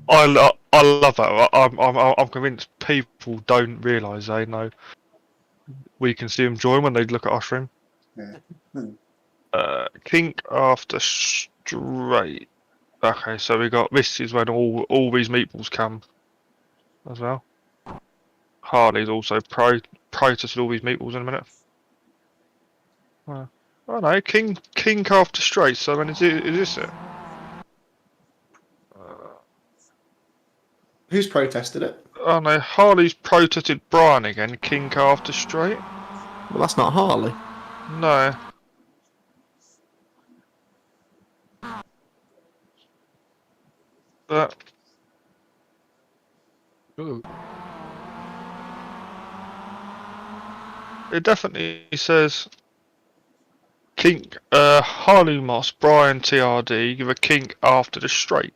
I love that. I'm convinced people don't realise they know we can see them join when they look at our stream.
Yeah.
Kink after straight. Okay, so we got this is when all these meatballs come as well. Harley's also protested all these meatballs in a minute. Oh no, Kink after straight. So when is this it?
Who's protested it?
Oh no, Harley's protested Brian again. Kink after straight.
Well, that's not Harley.
No. But
Ooh.
it definitely says kink, Harley Moss, Brian TRD, give a kink after the straight.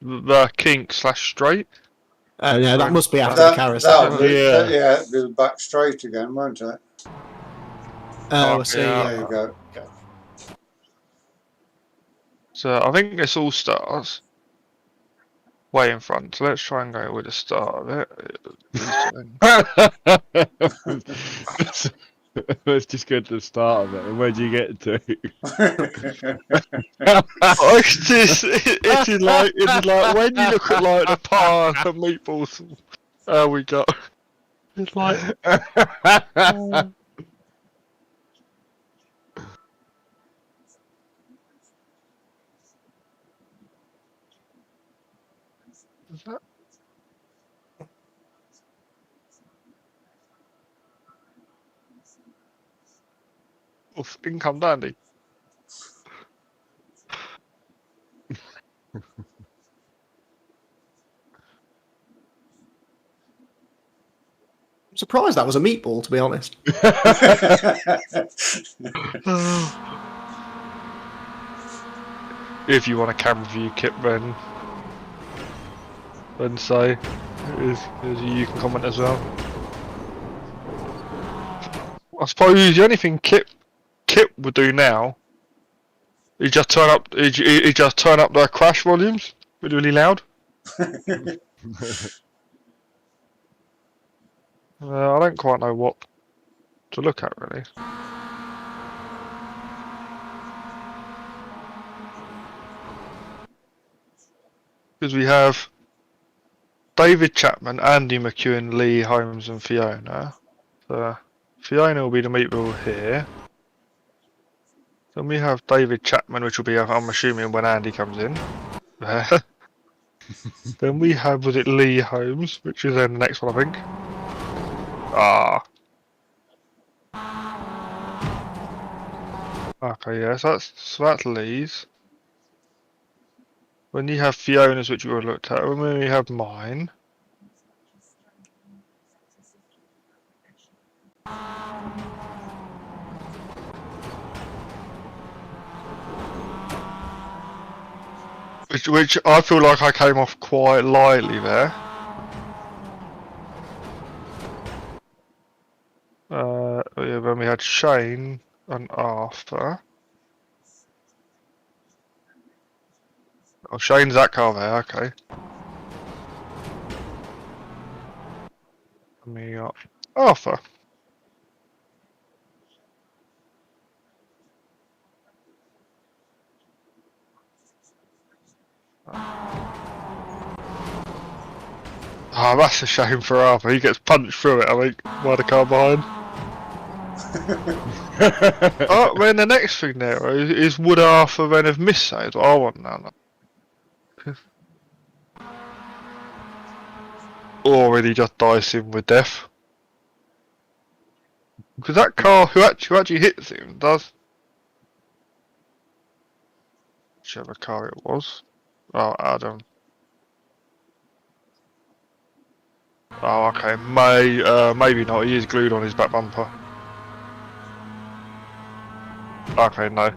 The kink / straight.
Yeah, that must be after the carousel.
Yeah, it'll be back straight again, won't it?
Oh, I see.
yeah.
There you go.
So I think this all starts way in front. So let's try and go with the start of it.
Let's just go to the start of it. And where do you get to?
It is like when you look at like the pie and the meatballs we got. It's like is that? yourself. Income dandy.
I'm surprised that was a meatball, to be honest.
If you want a camera view kit, then say you can comment as well. I suppose the only thing Kit would do now is just turn up the crash volumes really loud. I don't quite know what to look at really. Because we have David Chapman, Andy McEwen, Lee Holmes and Fiona. So Fiona will be the meatball here. Then we have David Chapman, which will be, I'm assuming, when Andy comes in. Then we have, was it Lee Holmes, which is then the next one, I think. Okay, yeah, so that's Lee's. When you have Fiona's, which we already looked at, when we have mine. Which I feel like I came off quite lightly there. Yeah, then we had Shane and Arthur. Oh, Shane's that car there, okay. And we got Arthur. Oh, that's a shame for Arthur. He gets punched through it, I think, by the car behind. Oh, then the next thing there is would Arthur then have missed that? Is what I want now. Or really just dice him with death. Because that car who actually hits him does. Whichever car it was. Oh, Adam. Oh, okay. Maybe not. He is glued on his back bumper. Okay, no.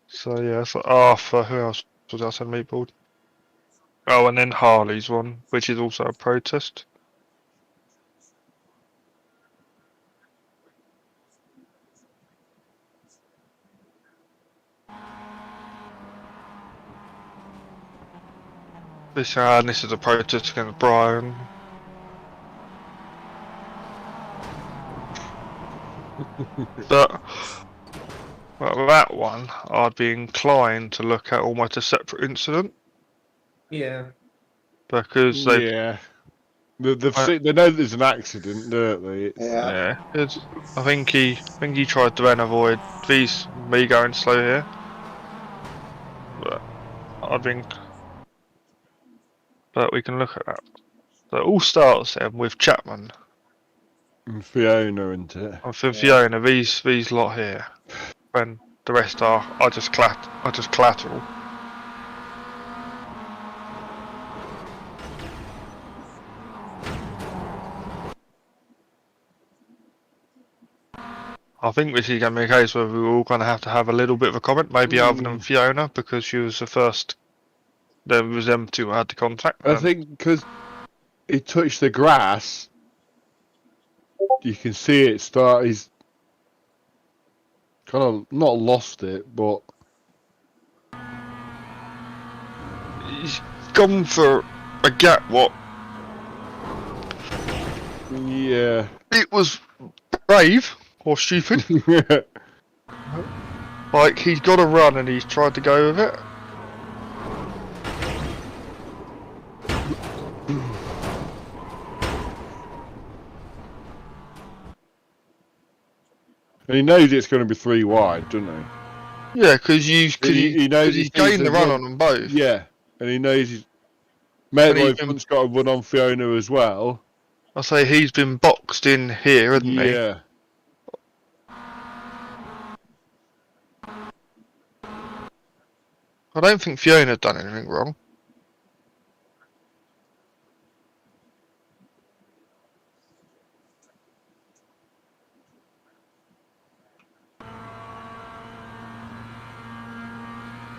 So yeah, so Arthur. Who else was I said meatball? Oh, and then Harley's one, which is also a protest. This is a protest against Brian. But well, that one, I'd be inclined to look at almost a separate incident.
Yeah.
Because they
they know there's an accident, don't they?
Yeah.
I think he tried to then avoid me going slow here. But I think. But we can look at that. So it all starts then with Chapman.
And Fiona, isn't it?
And for Fiona, these lot here. When the rest are just collateral. I think this is going to be a case where we're all going to have a little bit of a comment, maybe other than Fiona, because she was the first. There was them two who had the contact.
I think because he touched the grass, you can see it start. He's kind of not lost it, but
he's gone for a gap. What?
yeah,
It was brave or stupid. Like he's got to run and he's tried to go with it.
and he knows it's going to be 3 wide, doesn't he?
Yeah, because
he knows
he's gained the run on them both.
Yeah, and he knows he's maybe
And he
one's got to run on Fiona as well.
I say he's been boxed in here, hasn't he?
Yeah.
I don't think Fiona done anything wrong.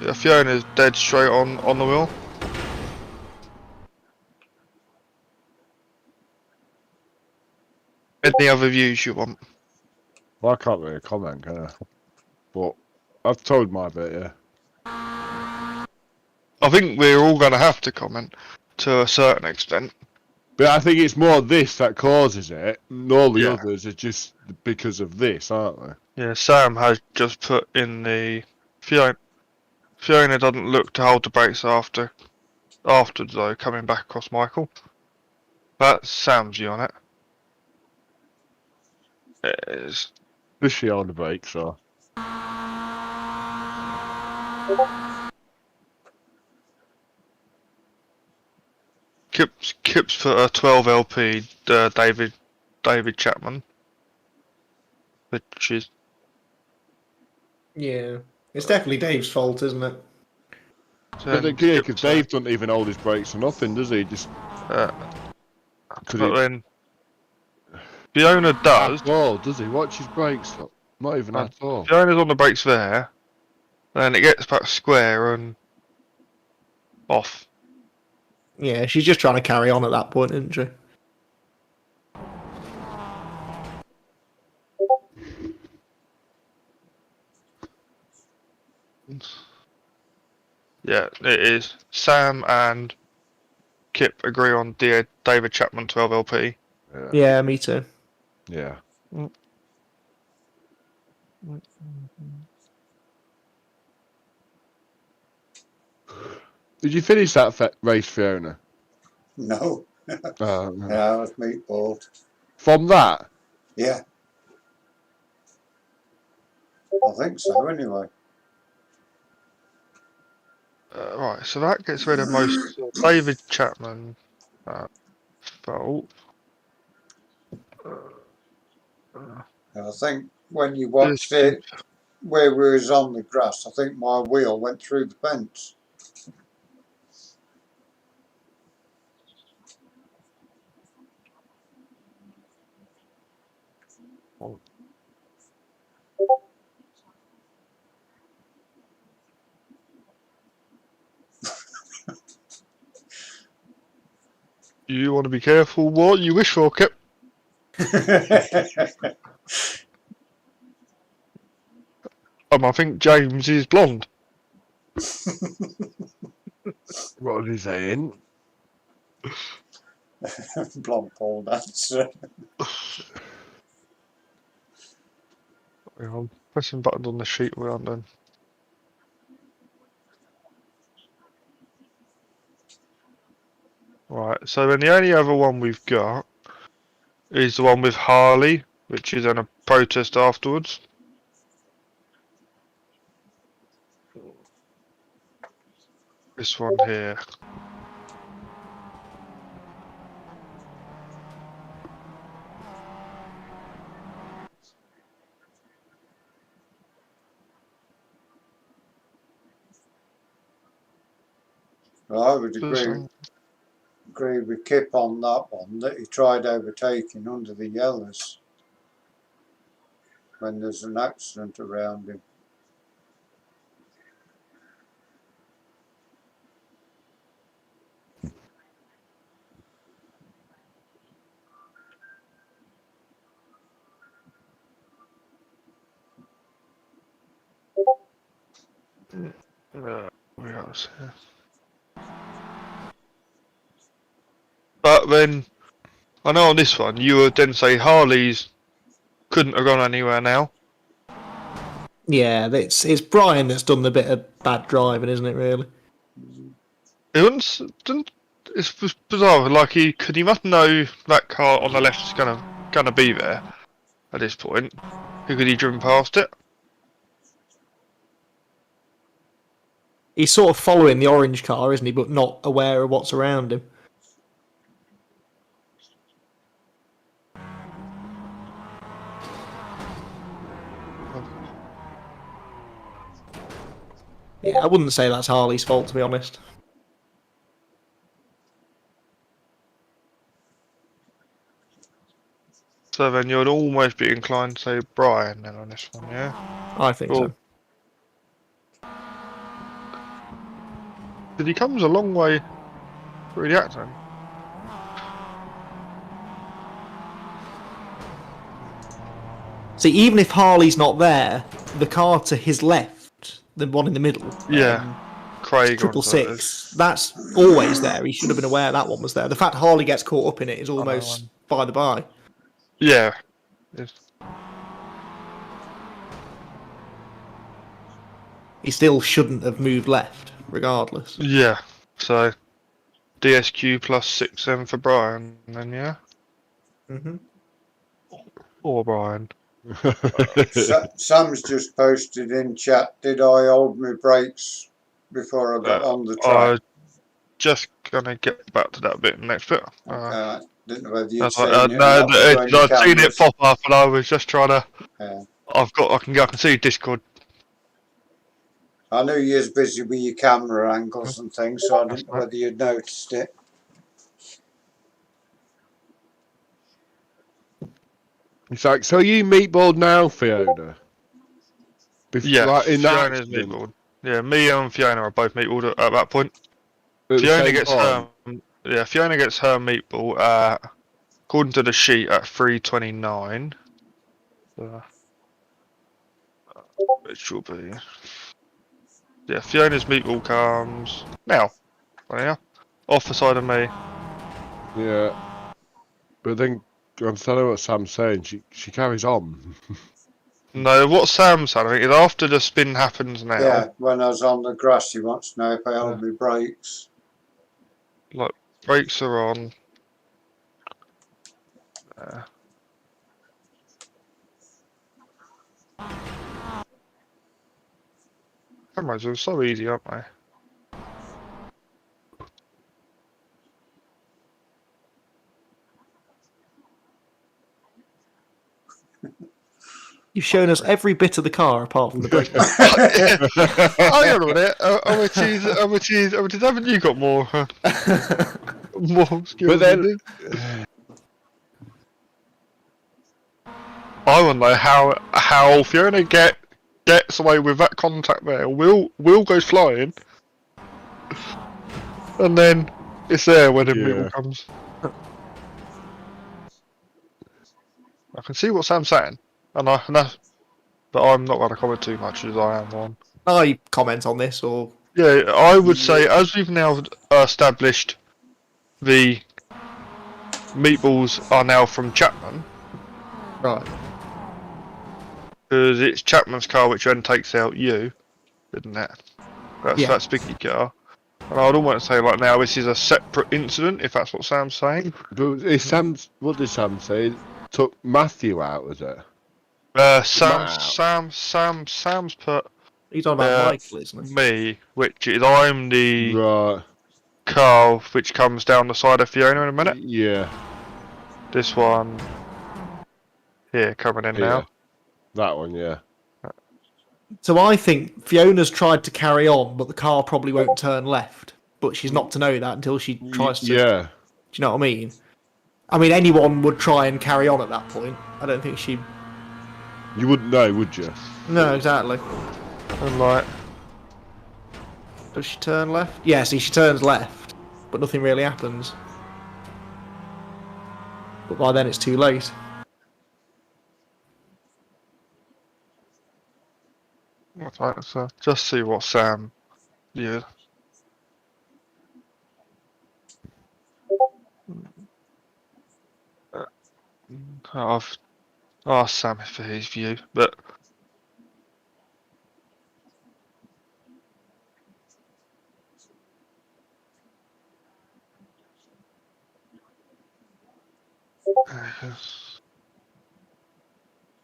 Yeah, Fiona's dead straight on the wheel. Any other views you want?
Well, I can't really comment, can I? But I've told my bit, yeah.
I think we're all going to have to comment to a certain extent.
But I think it's more this that causes it, and all the
Yeah.
others are just because of this, aren't they?
Yeah, Sam has just put in the Fiona doesn't look to hold the brakes afterwards though, coming back across Michael. That's Sam's view on it. It is.
Does she on the brakes, or?
Kip's put a 12 LP David Chapman, which is
Yeah. It's definitely Dave's fault, isn't it?
But
Kip's,
because Dave doesn't even hold his brakes or nothing, does he? Just
but
could he
then Fiona does.
at all, does he? Watch his brakes, look. Not even at all.
Fiona's on the brakes there, then it gets back square and off.
Yeah, she's just trying to carry on at that point, isn't she?
Yeah, it is. Sam and Kip agree on David Chapman 12 LP.
Yeah.
Yeah, me too.
Yeah. Did you finish that race, Fiona?
No.
No.
Yeah, I was meatballed.
From that?
Yeah. I think so, anyway.
Right, so that gets rid of most of David Chapman fault.
I think when you watched it, where we was on the grass, I think my wheel went through the fence.
You want to be careful what you wish for, Kip. I think James is blonde.
What was he saying?
Blonde pole dancer.
I'm pressing buttons on the sheet where I'm done. Right, so then the only other one we've got is the one with Harley, which is in a protest afterwards. This one here.
I would agree with Kip on that one, that he tried overtaking under the yellows when there's an accident around him.
Where else here? But then, I know on this one, you would then say Harley's couldn't have gone anywhere now.
Yeah, it's Brian that's done the bit of bad driving, isn't it, really?
It's bizarre, like he must know that car on the left is gonna be there at this point. Because he driven past it.
He's sort of following the orange car, isn't he, but not aware of what's around him. Yeah, I wouldn't say that's Harley's fault, to be honest.
So then you'd almost be inclined to say Brian then on this one, yeah?
I think
Cool.
so.
Because he comes a long way through the accident.
See, even if Harley's not there, the car to his left, the one in the middle,
Yeah. Craig
triple
on that
six, that's always there. He should have been aware that one was there. The fact Harley gets caught up in it is
know,
almost by the by.
Yeah. It's,
He still shouldn't have moved left, regardless.
yeah. So DSQ plus 6M for Brian, then yeah?
Mm-hmm.
Or Brian.
Sam's just posted in chat, did I hold my brakes before I got on the track?
Just gonna get back to that bit next bit.
Didn't know whether you'd
That's
seen
right,
it.
no,
or not
I'd seen it
cameras.
pop up, and I was just trying to.
Yeah.
I can see Discord.
I knew you was busy with your camera angles and things, so I didn't know whether you'd noticed it.
It's like, so you meatballed now, Fiona?
Yeah,
like in that
Fiona's
accident,
meatballed. Yeah, me and Fiona are both meatballed at that point.
at the
Fiona
same
gets
time.
Fiona gets her meatball according to the sheet at 3:29. Which will be Fiona's meatball comes now. Yeah, off the side of me.
Yeah. But then, I'm telling what Sam's saying, she carries on.
No, what Sam's saying, I think, is after the spin happens now.
Yeah, when I was on the grass, he wants to know if I held my brakes.
Like brakes are on. Cameras are so easy, aren't they?
You've shown us every bit of the car apart from the brake.
Hang on a minute. How much haven't you got more? More skills?
But then-
than me? I want to know how Fiona gets away with that contact there. Will goes flying, and then it's there when the middle comes. I can see what Sam's saying, and that's, but I'm not going to comment too much as I am on.
I comment on this, or
Yeah, I would say, as we've now established, the meatballs are now from Chapman,
right?
because it's Chapman's car which then takes out you, isn't it? That's
Yeah.
that Spicky car. And I'd almost say like now this is a separate incident, if that's what Sam's saying.
But is Sam's, what did Sam say? Took Matthew out, was it?
Sam's put
He's on about Michael, isn't he?
me, which is I'm the
Right.
car which comes down the side of Fiona in a minute.
Yeah.
This one here coming in
Yeah.
now.
That one, yeah.
So I think Fiona's tried to carry on, but the car probably won't turn left. But she's not to know that until she tries to.
Yeah.
Do you know what I mean? I mean, anyone would try and carry on at that point. I don't think she.
You wouldn't know, would you?
No, exactly.
And like,
Does she turn left? Yeah, see, she turns left, but nothing really happens. But by then it's too late.
right, so just see what Sam. Yeah. I've asked Sam for his view, but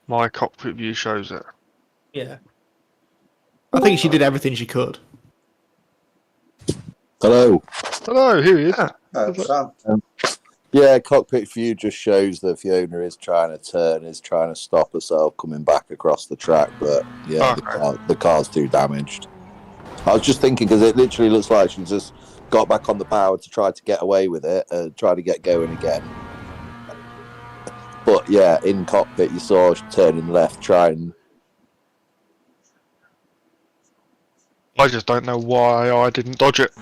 my cockpit view shows it.
Yeah. I think she did everything she could.
Hello.
Hello, here he is.
Sam.
Yeah, cockpit view just shows that Fiona is trying to turn, is trying to stop herself coming back across the track, but yeah,
Okay.
the car's too damaged. I was just thinking because it literally looks like she just got back on the power to try to get away with it, try to get going again. But yeah, in cockpit you saw her turning left, trying.
I just don't know why I didn't dodge it.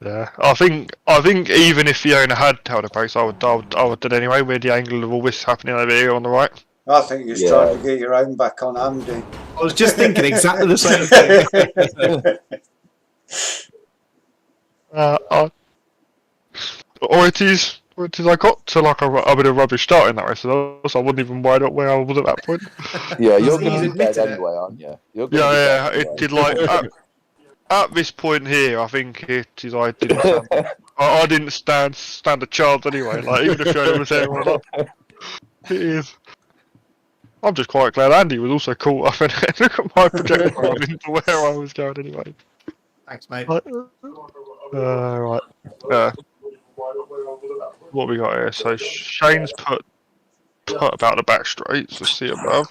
Yeah, I think even if Fiona had held a brakes, I would do it anyway. With the angle of all this happening over here on the right.
I think you're trying to get your own back on Andy.
I was just thinking exactly the same thing.
Or it is I got to like a bit of rubbish start in that race, so I wouldn't even worry about where I was at that point.
Yeah, you're
He's
going to be dead
admitted it.
anyway, aren't you? You're gonna be
Yeah,
dead
it
anyway.
did like at this point here. I think it is. I didn't. I didn't stand a chance anyway. Like even if Fiona was there or not, it is. I'm just quite glad Andy was also caught up and look at my projectile into where I was going anyway.
Thanks, mate.
Right. What we got here? So Shane's put about the back straights. Let's see above.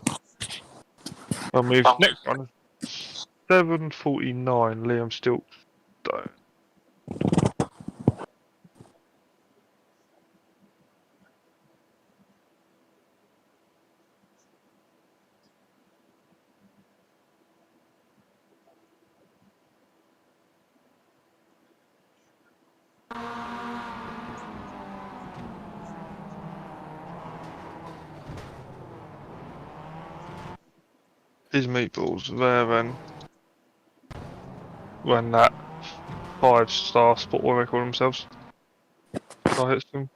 I'll move next one. 7:49. Liam Stiltstone. His meatballs there then. When that 5-star spot, what do they call themselves? I hits them.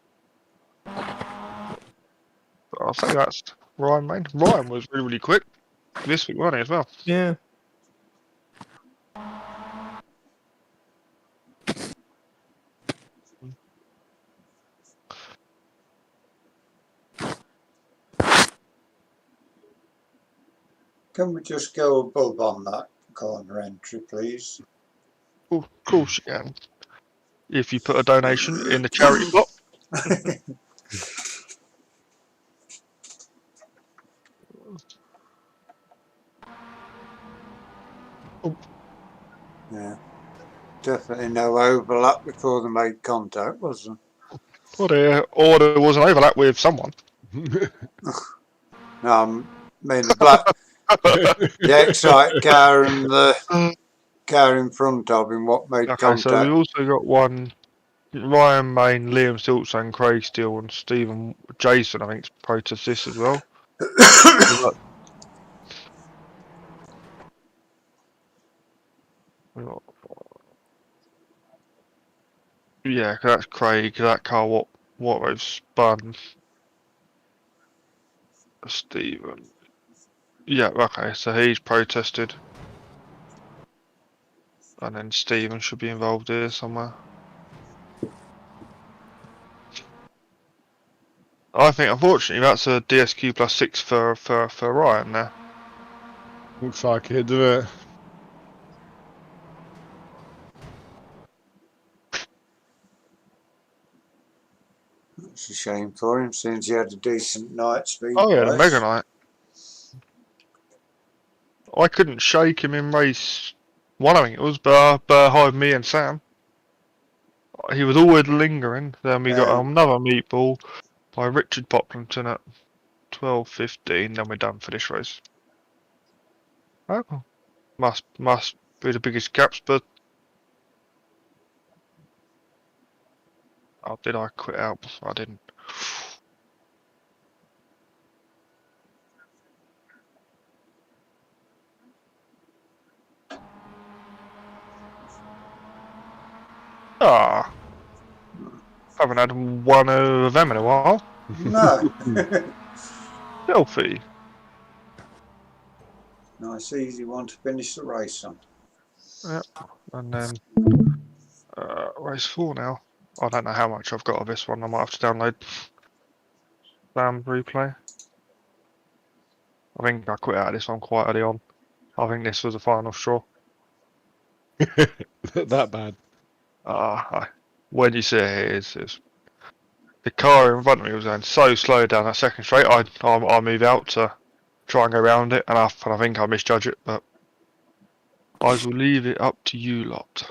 But I'll say that's Ryan Main. Ryan was really quick this week, wasn't he, as well?
Yeah.
Can we just go above on that corner entry, please?
Of course you can. If you put a donation in the charity block.
Yeah. Definitely no overlap before they made contact, was there?
Or there was an overlap with someone.
No, I mean the black, the Excite car and the car in front of him, what made
Okay,
contact.
so we've also got one Ryan Main, Liam Stiltson, Craig Steele, and Stephen Jason, I think, protest this as well. Yeah, 'cause that's Craig. That car, what they've spun. Stephen. Yeah, okay, so he's protested. And then Stephen should be involved here somewhere. I think, unfortunately, that's a DSQ +6 for Ryan there.
Looks like it, doesn't it?
It's a shame for him since he had a decent night speed.
Oh yeah, the
wise.
Mega Knight. I couldn't shake him in race 1, I think it was, behind me and Sam. He was always lingering. Then we got another meatball by Richard Poplington at 12:15. Then we're done for this race. Oh, must be the biggest gaps, but oh, did I quit out? I didn't. Ah, haven't had one of them in a while.
No.
Selfie.
Nice easy one to finish the race on.
Yep, and then race 4 now. I don't know how much I've got of this one. I might have to download Sam's replay. I think I quit out of this one quite early on. I think this was the final straw.
That bad.
When you see it, it's the car in front of me was going so slow down that second straight. I move out to try and go around it, and I think I misjudge it, but I will leave it up to you lot.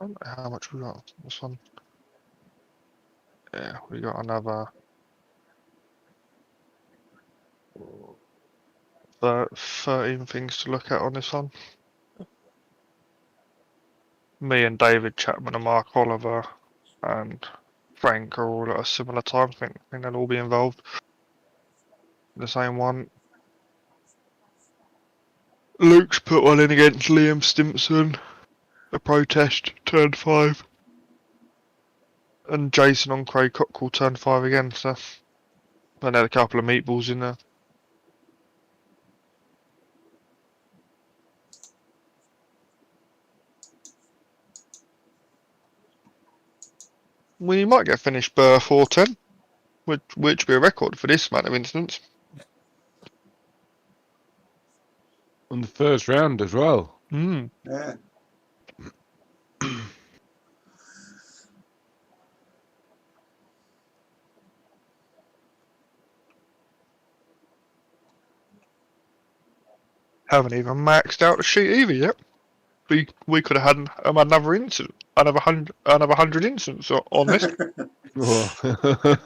I don't know how much we got on this one. Yeah, we got another 13 things to look at on this one. Me and David Chapman and Mark Oliver and Frank are all at a similar time. I think they'll all be involved in the same one. Luke's put one in against Liam Stimson, a protest, turn 5. And Jason on Craig Cockrell, turn 5 again, so I had a couple of meatballs in there. We might get finished 4-10, which would be a record for this amount of incidents.
On the first round as well.
Hmm.
Yeah.
Haven't even maxed out the sheet either yet. We could have had another incident, another 100 incidents on this.
Oh.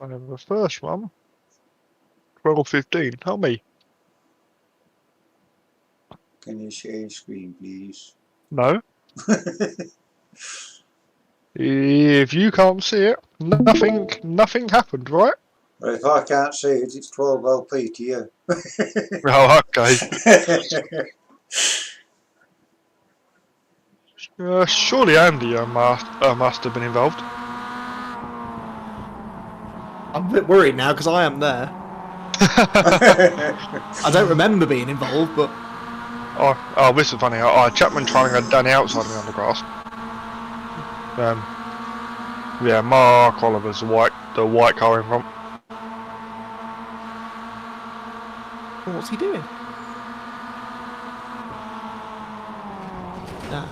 And the first one, 12:15. Help me.
Can you share your screen, please?
No. If you can't see it, nothing happened, right?
Well, if I can't see it, it's 12 LP to you.
Oh, okay. Surely Andy must have been involved.
I'm a bit worried now because I am there. I don't remember being involved, but
Oh, this is funny. Chapman trying to go down the outside of me on the grass. Yeah, Mark Oliver's the white car in front.
what's he doing? Nah.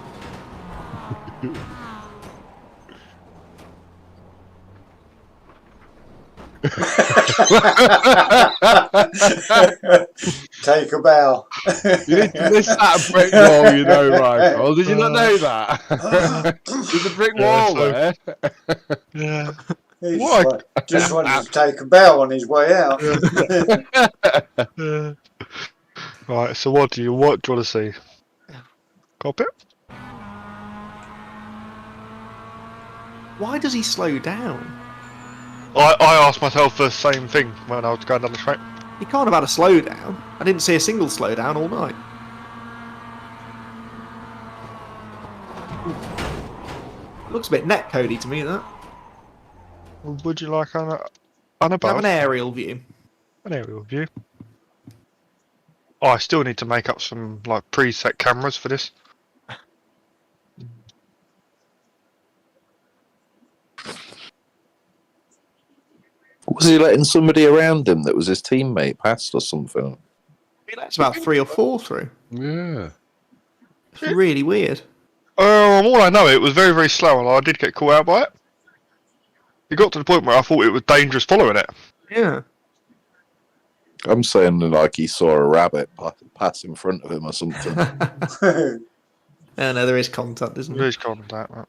Take a bow.
You need to miss that brick wall, you know, Michael. Did you not know that? There's a brick wall there.
Yeah.
He
What?
just wanted to take a bow on his way out.
Right. So what do you want to see? Copy it.
Why does he slow down?
I asked myself the same thing when I was going down the straight.
He can't have had a slowdown. I didn't see a single slowdown all night. Looks a bit netcodey to me, that.
Would you like an
Have
above?
an aerial view.
An aerial view. Oh, I still need to make up some like preset cameras for this.
Was he letting somebody around him that was his teammate past or something?
He lets about 3 or 4 through.
Yeah.
It's really weird.
All I know, it was very, very slow, and I did get caught out by it. It got to the point where I thought it was dangerous following it.
Yeah.
I'm saying like he saw a rabbit pass in front of him or something.
Oh, no, there is contact, isn't there?
There is contact, right?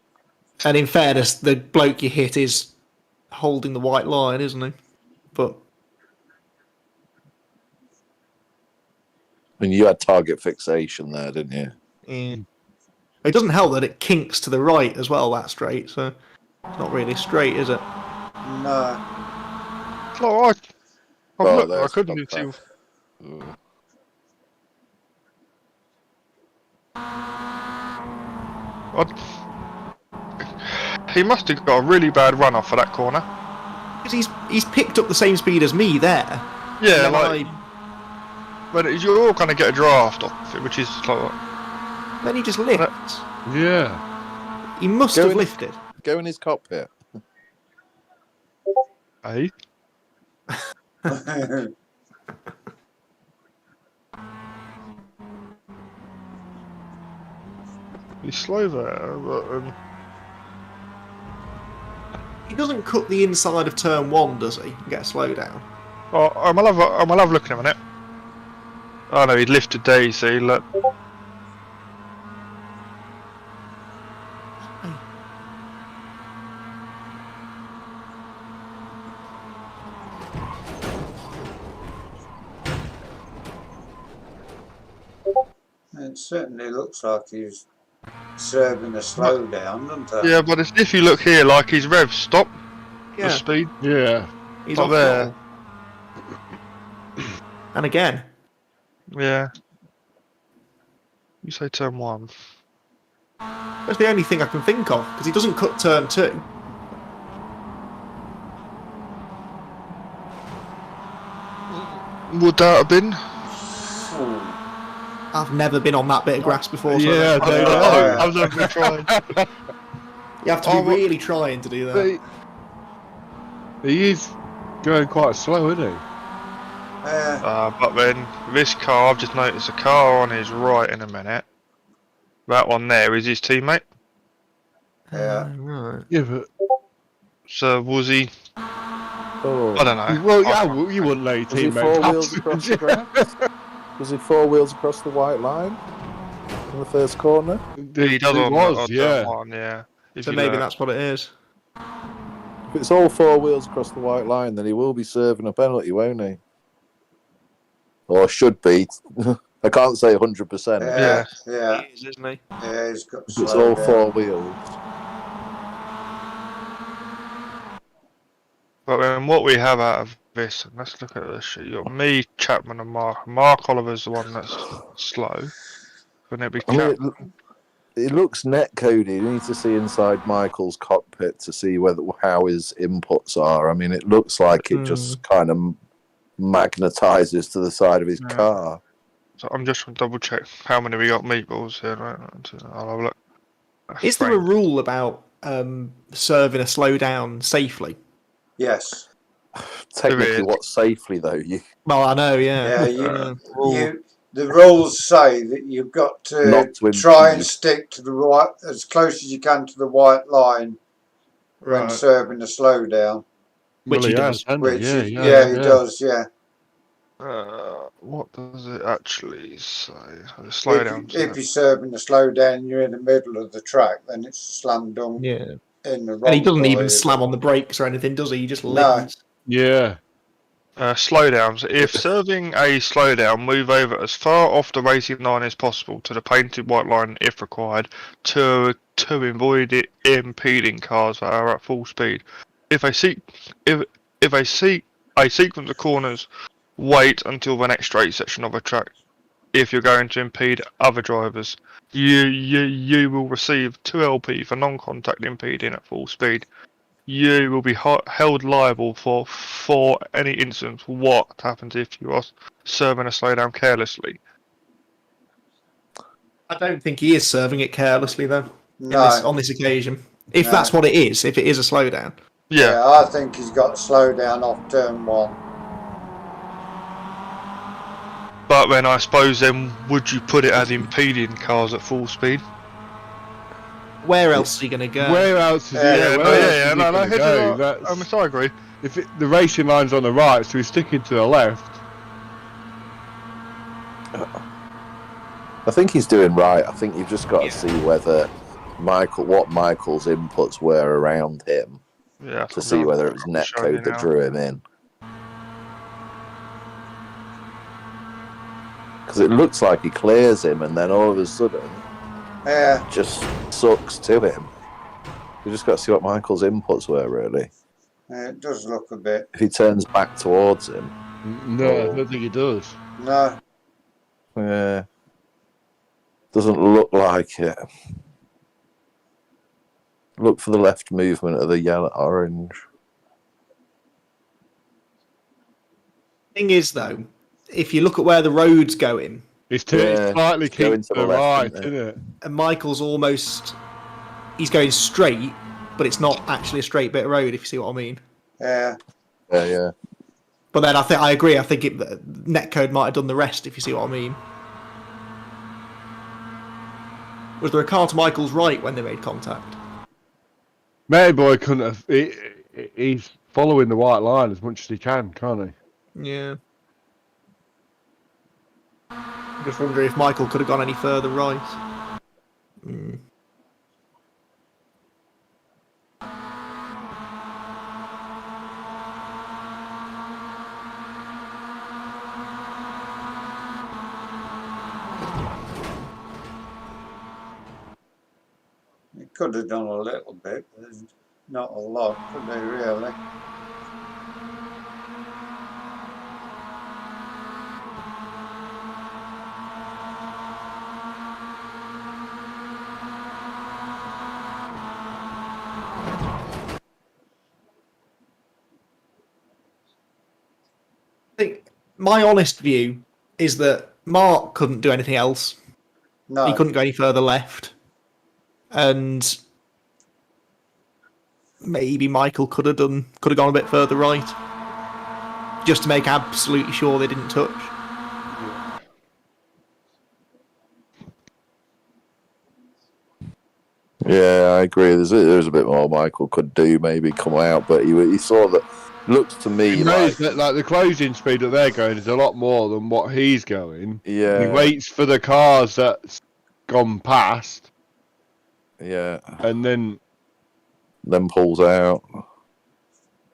And in fairness, the bloke you hit is holding the white line, isn't he? But
And you had target fixation there, didn't you?
yeah. It doesn't help that it kinks to the right as well, that straight, so it's not really straight, is it?
No.
Oh, I
there's
couldn't even see.
contact.
He must have got a really bad run off for that corner.
Because he's picked up the same speed as me there.
Yeah,
And
like, but you all kind of get a draft off it, which is like,
then he just lifts.
Yeah.
He must
Go
have
in-
lifted.
Go in his cockpit.
Eh? He's slow there, but
He doesn't cut the inside of turn 1, does he? And get a slowdown.
oh, I'm gonna have a look in a minute. Oh no, he'd lifted Daisy. Look.
It certainly looks like he's serving a slowdown, doesn't it?
Yeah, but if you look here, like his rev stop the
Yeah,
speed.
Yeah.
he's
not
off
there.
throttle. And again,
Yeah. You say turn 1.
that's the only thing I can think of, because he doesn't cut turn 2.
Would that have been?
Ooh.
I've never been on that bit of grass before, so
Yeah,
I don't know.
yeah.
I've never tried.
You have to be
Oh, what-
really trying to do that.
He is going quite slow, isn't he?
But then this car, I've just noticed a car on his right in a minute. That one there is his teammate.
Yeah.
Right.
Yeah, but
So was he?
Oh.
I don't know.
well, yeah, you wouldn't let your
Was he
teammate
four
pass,
wheels across the
would you?
grass? Was he 4 wheels across the white line in the first corner?
He does
He
on
was,
turn
yeah.
1, yeah. If
So
you
maybe
look.
that's what it is.
If it's all 4 wheels across the white line, then he will be serving a penalty, won't he? Or should be. I can't say 100%.
Yeah. Yeah.
He is, isn't he?
Yeah. He's got
If it's all
slowdown.
4 wheels.
But then what we have out of this, and let's look at this shit. You got me, Chapman, and Mark. Mark Oliver's the one that's slow. Wouldn't it be
I mean,
Chapman?
it looks net coded. You need to see inside Michael's cockpit to see how his inputs are. I mean, it looks like it just kind of magnetizes to the side of his
Yeah.
car.
So I'm just going to double check how many we got meatballs here. Right? I'll have a look.
Is there a rule about serving a slowdown safely?
Yes.
Technically,
is.
what's safely though?
Well, I know, yeah.
Yeah. The rules say that you've got to
Not to
try and
impede.
stick to the right as close as you can to the white line when
Right.
serving a slowdown.
Which
Well,
he
has,
does.
hasn't
Which
he?
is, yeah, he does, yeah.
What does it actually say? Slow down.
If you're serving a slowdown and you're in the middle of the track, then it's a slam dunk
Yeah.
in the wrong
And he doesn't even
corner.
slam on the brakes or anything, does he? He just
No.
leans.
Yeah.
Slowdowns. If serving a slowdown, move over as far off the racing line as possible to the painted white line if required to avoid it impeding cars that are at full speed. If a sequence of corners, wait until the next straight section of a track. If you're going to impede other drivers, you will receive 2 LP for non-contact impeding at full speed. You will be held liable for any instance. What happens if you are serving a slowdown carelessly?
I don't think he is serving it carelessly, though,
No.
on this occasion. If
No.
that's what it is, if it is a slowdown.
Yeah.
I think he's got to slow down off turn 1.
But then I suppose then would you put it as impeding cars at full speed?
Where else is he going to go?
Where else is he?
Yeah,
Where else is he
no,
gonna go? That's-
I agree.
If the racing line's on the right, so he's sticking to the left.
I think he's doing right. I think you've just got to see whether what Michael's inputs were around him
Yeah.
to see whether it was netcode that drew him in. Because it looks like he clears him, and then all of a sudden,
Yeah.
just sucks to him. You just got to see what Michael's inputs were, really.
It does look a bit.
If he turns back towards him,
No, I don't think he does.
No.
yeah, doesn't look like it. Look for the left movement of the yellow orange.
Thing is, though, if you look at where the road's going,
It's
Yeah,
slightly
it's going
kicked
to
to
the
the
left,
right,
isn't
isn't it?
and Michael's he's going straight, but it's not actually a straight bit of road, if you see what I mean.
Yeah.
Yeah.
But then I agree. I think netcode might have done the rest. If you see what I mean. Was there a car to Michael's right when they made contact?
Matey Boy couldn't have. He's following the white line as much as he can, can't he?
Yeah. Just wondering if Michael could have gone any further right.
It could have done a little bit, but not a lot, could they really?
I think my honest view is that Mark couldn't do anything else.
No.
He couldn't go any further left. And maybe Michael could have gone a bit further right. Just to make absolutely sure they didn't touch.
Yeah, I agree. There's a bit more Michael could do, maybe come out, but he saw that. Looks to me
He knows that like the closing speed that they're going is a lot more than what he's going.
Yeah.
He waits for the cars that's gone past.
Yeah.
And then
pulls out.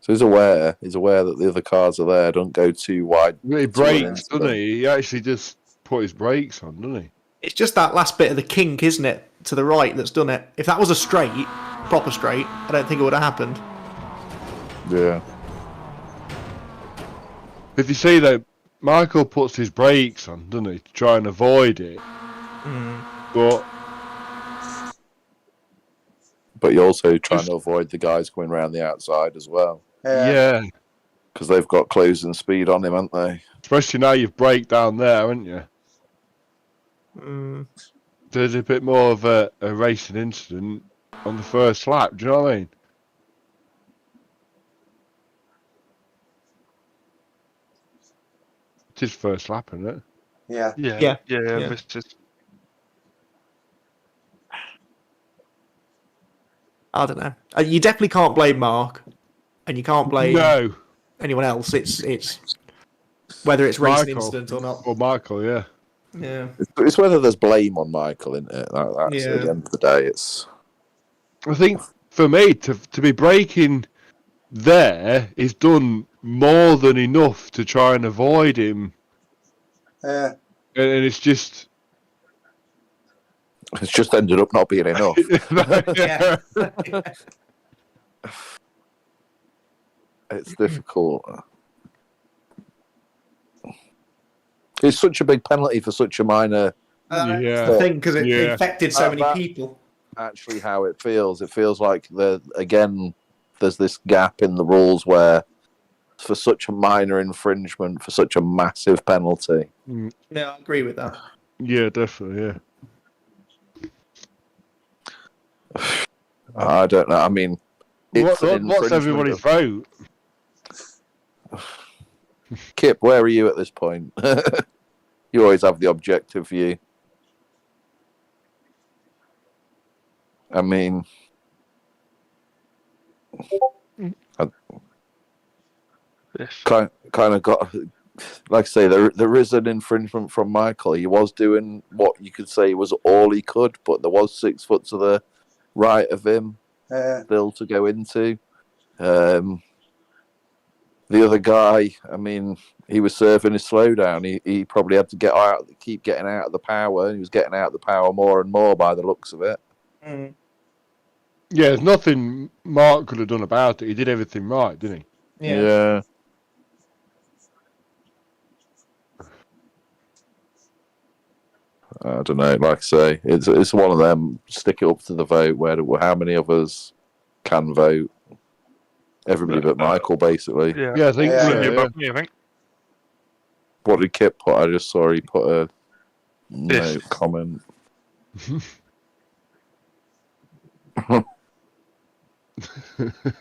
So he's aware that the other cars are there. Don't go too wide.
he brakes, doesn't he? He actually just put his brakes on, doesn't he?
It's just that last bit of the kink, isn't it, to the right that's done it. If that was a straight, proper straight, I don't think it would have happened.
Yeah.
If you see that Michael puts his brakes on, doesn't he, to try and avoid it.
But you're also trying to avoid the guys coming around the outside as well.
Yeah.
Because they've got closing speed on him, haven't they?
Especially now you've braked down there, haven't you? There's a bit more of a racing incident on the first lap, do you know what I mean? It's his first lap, isn't it?
Yeah.
Yeah.
Mr.
I don't know. You definitely can't blame Mark, and you can't blame anyone else. It's whether it's racing
Michael.
incident or not.
Or Michael, yeah.
Yeah.
It's whether there's blame on Michael, isn't it? That's at the end of the day. It's.
I think for me to be braking there is done more than enough to try and avoid him,
Yeah.
and it's just
ended up not being enough.
Yeah.
It's difficult. It's such a big penalty for such a minor.
That's the thing, because it affected so many people.
Actually, how it feels like there's this gap in the rules where, for such a minor infringement, for such a massive penalty.
Yeah, I agree with that.
Yeah, definitely, yeah.
I don't know. I mean,
What's everybody's vote?
Kip, where are you at this point? You always have the objective view. I mean, kind of got, like I say, there is an infringement from Michael. He was doing what you could say was all he could, but there was 6 foot to the right of him still to go into. The other guy, I mean, he was serving his slowdown. He probably had to keep getting out of the power, and he was getting out of the power more and more by the looks of it.
Yeah, there's nothing Mark could have done about it. He did everything right, didn't he?
Yeah. I don't know. Like I say, it's one of them. Stick it up to the vote. How many of us can vote? Everybody but Michael, basically.
Yeah, I think so.
Above me, I think.
What did Kip put? I just saw he put a note comment.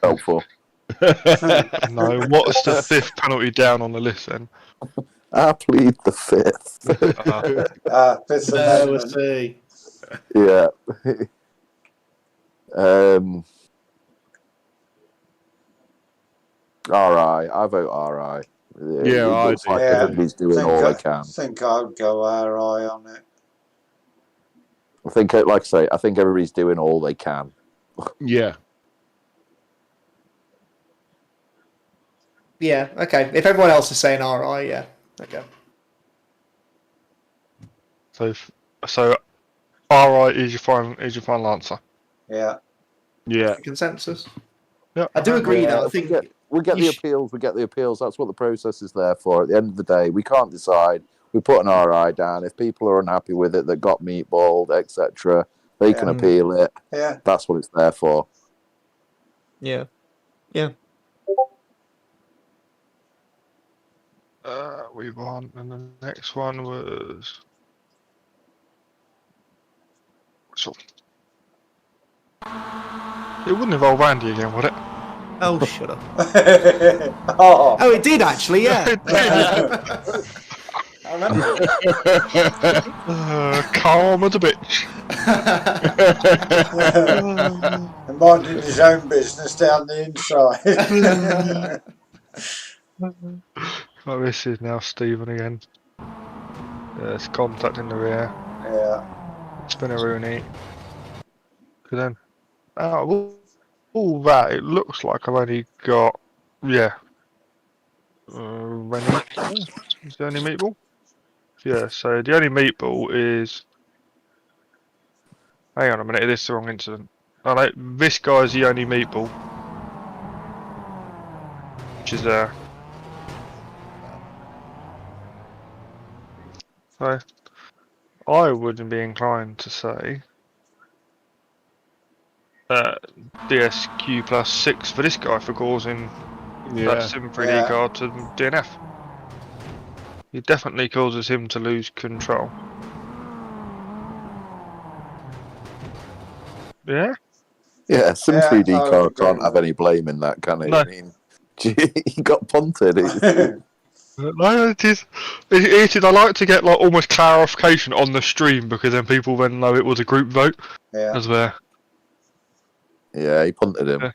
Helpful.
No, what's the 5th penalty down on the list then?
I plead the 5th.
Fifth
I
Amendment.
see.
Yeah. Alright, I vote alright.
Yeah,
it
I
looks
do.
like
Yeah,
everybody's doing all they can.
I think I'd go RI on it.
I think, like I say, I think everybody's doing all they can.
Yeah.
Yeah, okay. If everyone else is saying RI, yeah. Okay.
So RI is your final answer.
Yeah.
Yeah.
Consensus.
Yeah.
I do agree,
Yeah,
though. I
if we
think
get
you
the appeals. We get the appeals. That's what the process is there for. At the end of the day, we can't decide. We put an RI down. If people are unhappy with it, that got meatballed, etc., they can
Yeah.
appeal it.
Yeah.
That's what it's there for.
Yeah.
We won, and the next one was. So, it wouldn't involve Andy again, would it?
Oh, shut up.
Oh.
Oh, it did actually, yeah.
I remember.
Calm as a bitch.
Minding his own business down the inside.
Oh, this is now Stephen again. It's contact in the rear.
Yeah.
Spin a Rooney. Good then. Out of all that, it looks like I've only got. Yeah. Rennie. Is the only meatball? Yeah, so the only meatball is. Hang on a minute, this is the wrong incident. Oh no, this guy's the only meatball. Which is So, I wouldn't be inclined to say DSQ plus 6 for this guy for causing that
Yeah.
Sim 3D
Yeah.
card to DNF. It definitely causes him to lose control. Yeah?
Yeah, Sim
Yeah,
3D
I would
car
agree
can't
with
have
that.
any blame in that, can he?
No.
I mean, he got punted.
No, it is. It is. I like to get like almost clarification on the stream because then people then know it was a group vote
Yeah.
as well.
Yeah, he punted him.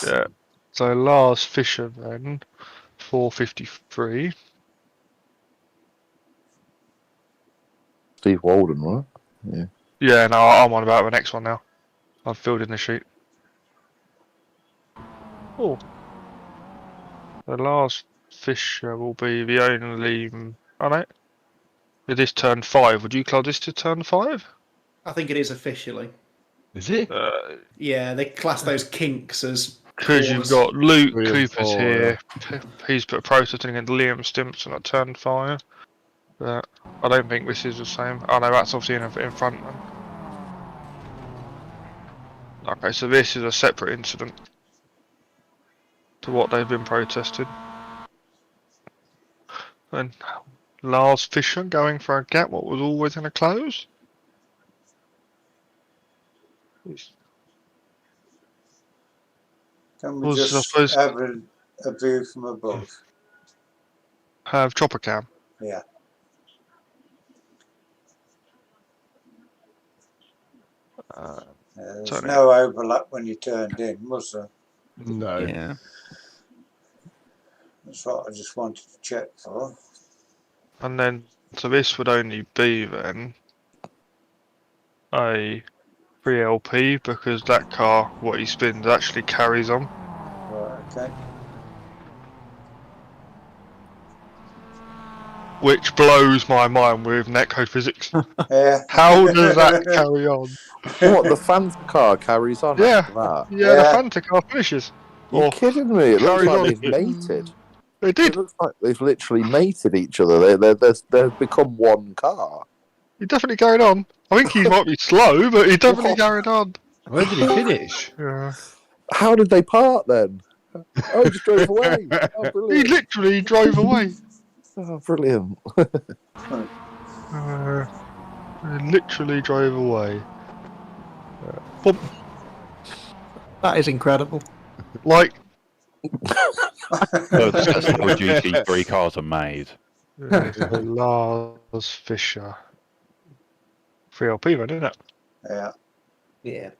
Yeah. So Lars Fisher then, 453.
Steve Walden, right? Yeah.
Yeah, no, I'm on about the next one now. I've filled in the sheet. Oh. So Lars Fisher will be the only. Oh no. It is turn 5. Would you class this to turn 5?
I think it is officially.
Is it?
Yeah, they class those kinks as.
Because you've
cause.
got Luke
3 and
Cooper's
4,
here. He's put protesting against Liam Stimpson at turn 5. But I don't think this is the same. Oh no, that's obviously in front then. Okay, so this is a separate incident to what they've been protesting. And Lars Fisher going for a gap, what was always going to close?
Can we
Was, I
just
suppose,
have a view from above?
have chopper cam.
Yeah. There's
Sorry.
no overlap when you turned in, was there?
No.
Yeah.
That's what I just wanted to check for.
And then, so this would only be then a 3LP because that car, what he spins, actually carries on.
Right, okay.
Which blows my mind with netcode physics.
Yeah.
How does that carry on?
What, the Fanta car carries on
Yeah.
after that?
Yeah,
Yeah.
the Fanta car finishes.
You're kidding me? It looks
carries
like
on.
they've mated.
They
It
did.
looks like they've literally mated each other. They've become one car.
He definitely carried on. I think he might be slow, but he definitely carried on.
Where did he finish?
Yeah.
How did they part then? Oh, he just drove away. Oh,
He
brilliant.
literally drove away.
Oh, brilliant.
He literally drove away. But,
That is incredible.
like,
That's how GT3 cars are made.
Lars Fisher. 3LP then, isn't it?
Yeah.
Yeah.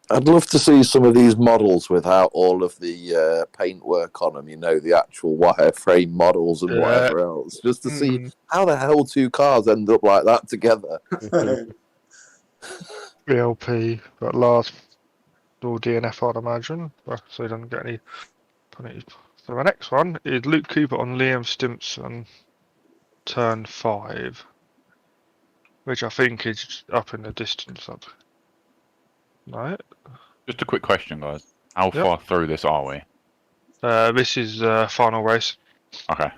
I'd love to see some of these models without all of the paintwork on them, you know, the actual wireframe models and whatever else, just to see how the hell two cars end up like that together.
3LP, but Lars will DNF, I'd imagine, so he doesn't get any penalties. So the next one is Luke Cooper on Liam Stimson, turn 5, which I think is up in the distance. Right?
Just a quick question, guys. How far through this are we?
This is final race.
Okay.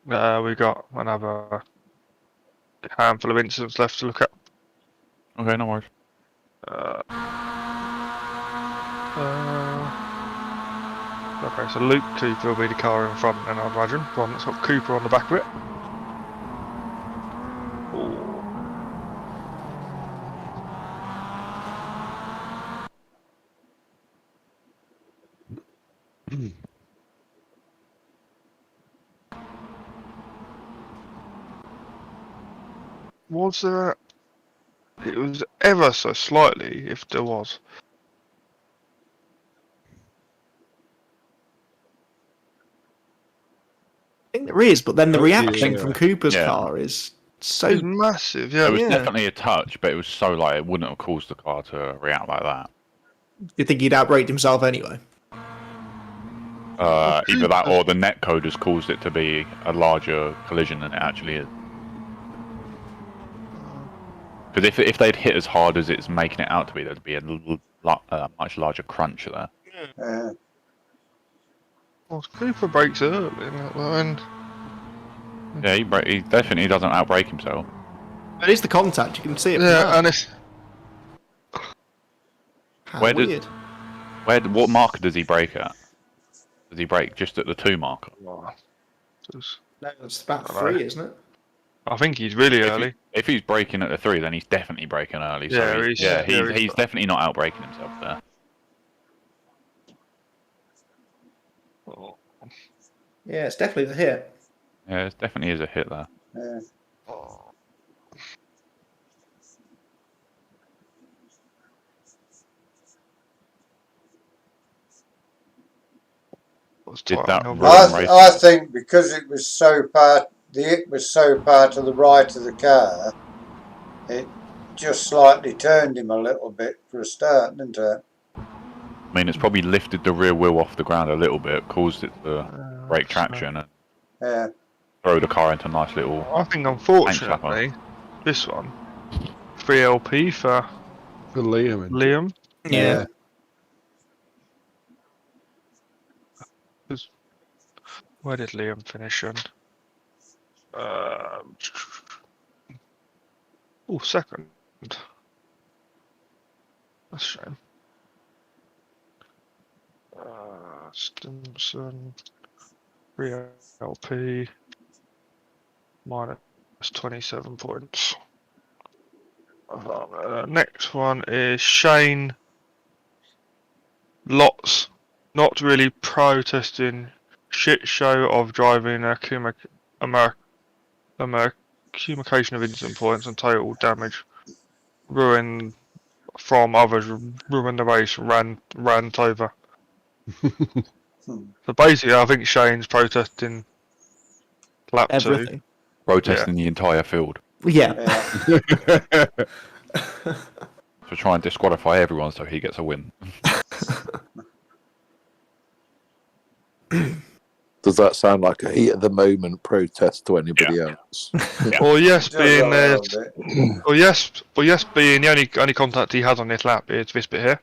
We got another handful of incidents left to look at.
Okay, no worries.
Okay, so Luke Cooper will be the car in front, and I'd imagine one that's got Cooper on the back of it. Was there? It was ever so slightly, if there was.
I think there is, but then the reaction
yeah.
from Cooper's
Yeah.
car is so.
It's massive, yeah.
It was
Yeah.
definitely a touch, but it was so light it wouldn't have caused the car to react like that.
You think he'd outbraked himself anyway?
Either that or the netcode has caused it to be a larger collision than it actually is. Because if they'd hit as hard as it's making it out to be, there'd be a much larger crunch there.
Yeah.
Well, Cooper breaks early, and
Yeah, he definitely doesn't outbrake himself.
It is the contact. You can see it.
yeah, and it's
How
Where did-
weird.
What marker does he brake at? Does he brake just at the 2 marker?
No, it's about 3, isn't it?
I think he's really early.
If he's braking at the 3, then he's definitely braking early. So
Yeah,
he's definitely not outbraking himself there.
Yeah, it's definitely the hit.
Yeah, it definitely is a hit there.
Yeah.
Did that
Tight,
run race?
I think because it was so part, the hit was so far to the right of the car, it just slightly turned him a little bit for a start, didn't it?
I mean, it's probably lifted the rear wheel off the ground a little bit, caused it to break traction and
Yeah.
throw the car into a nice little...
I think unfortunately, this one, 3LP for
Liam.
Liam.
Yeah.
Where did Liam finish in? Second. That's a shame. Stimson, 3LP, minus 27 points. Next one is Shane Lots, not really protesting shit show of driving accumulation of incident points and total damage. Ruin from others, ruined the race, ran over. So basically, I think Shane's protesting lap 2.
Everything.
Protesting the entire field.
Yeah.
Yeah.
To try and disqualify everyone so he gets a win.
Does that sound like a heat of the moment protest to anybody else?
Or yes,
Just
being
a
there.
little bit.
Or yes, being the only contact he has on this lap is this bit here,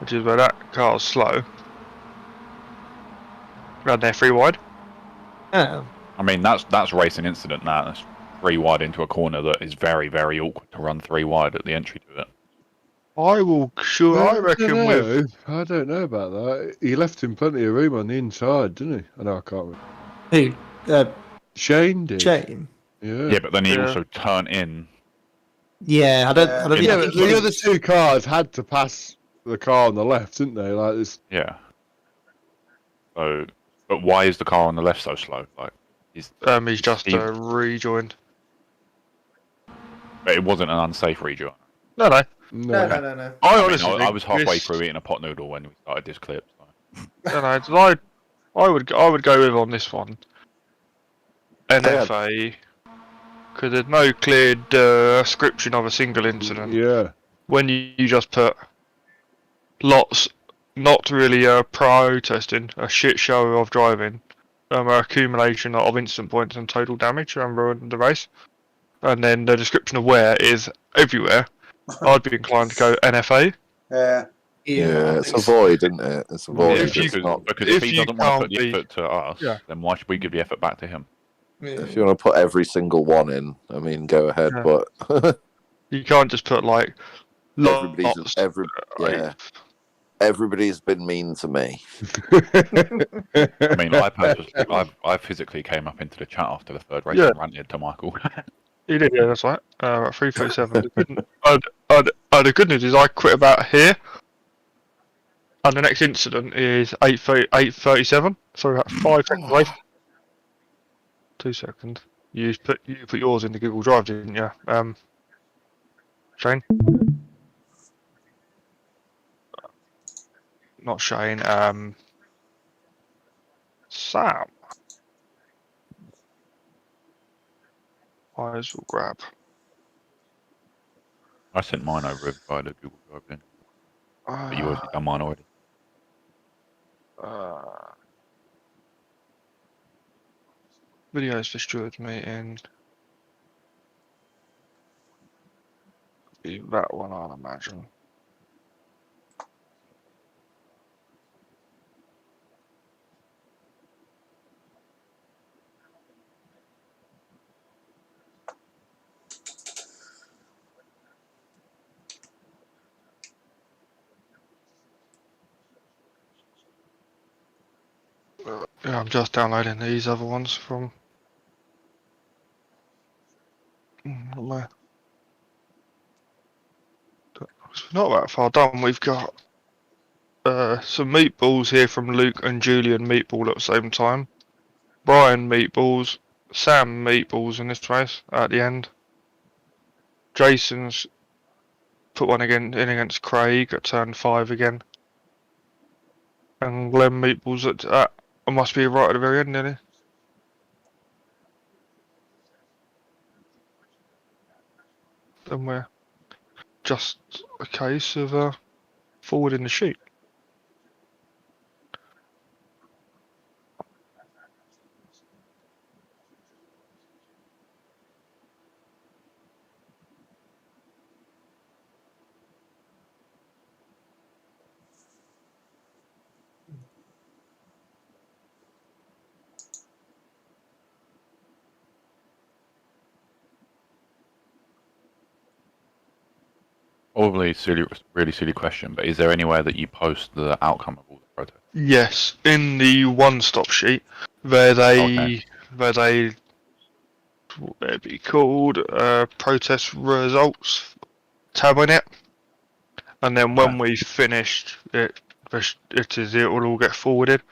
which is where that car's slow. Ran there 3 wide.
Oh.
I mean, that's racing incident now. That's 3 wide into a corner that is very, very awkward to run 3 wide at the entry to it.
I reckon with
I don't know about that. He left him plenty of room on the inside, didn't he? I know I can't remember.
Who?
Shane did.
Shane.
Yeah.
Yeah, but then he
Yeah.
also turned in.
Yeah, I don't. I don't
Yeah,
think
but the other 2 cars had to pass the car on the left, didn't they? Like this.
Yeah. So, but why is the car on the left so slow? Like,
He's just
he-
rejoined.
but it wasn't an unsafe rejoin.
No.
No,
No.
no.
I
I mean,
honestly
I
think
was halfway
this,
through eating a pot noodle when we started this clip. So.
I would go with on this one. NFA, because there's no clear description of a single incident.
Yeah.
When you just put lots, not really protesting, a shit show of driving, accumulation of instant points and total damage and ruin the race, and then the description of where is everywhere, I'd be inclined to go NFA.
Yeah.
Yeah,
I
it's
think
a void, isn't it? It's a void.
If you-
It's not.
Because
if
if he
you
doesn't want to put
can't
the
be-
effort to us,
Yeah.
then why should we give the effort back to him?
If you want to put every single one in, I mean, go ahead.
Yeah.
But
You can't just put like lots.
everybody's been mean to me.
I mean, I physically came up into the chat after the third race
Yeah.
and ranted to Michael.
You did, yeah, that's right. 337. The good news is I quit about here, and the next incident is 8:37. So that's 5 seconds away. 2 seconds. You put yours in the Google Drive, didn't you? Shane? Not Shane. Sam. Eyes will grab.
I sent mine over via the Google Drive then. But you already done mine already.
Videos for Stewards meeting. Be that one, I'd imagine. Yeah, I'm just downloading these other ones from. We're not that far done. We've got some meatballs here from Luke and Julian Meatball at the same time. Brian Meatballs, Sam Meatballs in this race at the end. Jason's put one again in against Craig at turn 5 again. And Glenn Meatballs at must be right at the very end, nearly. Then we're just a case of forwarding the sheet.
Probably really silly question, but is there anywhere that you post the outcome of all the protests?
Yes, in the one-stop sheet where they what would it be called? Protest results tab on it, and then when we finished it, it will all get forwarded.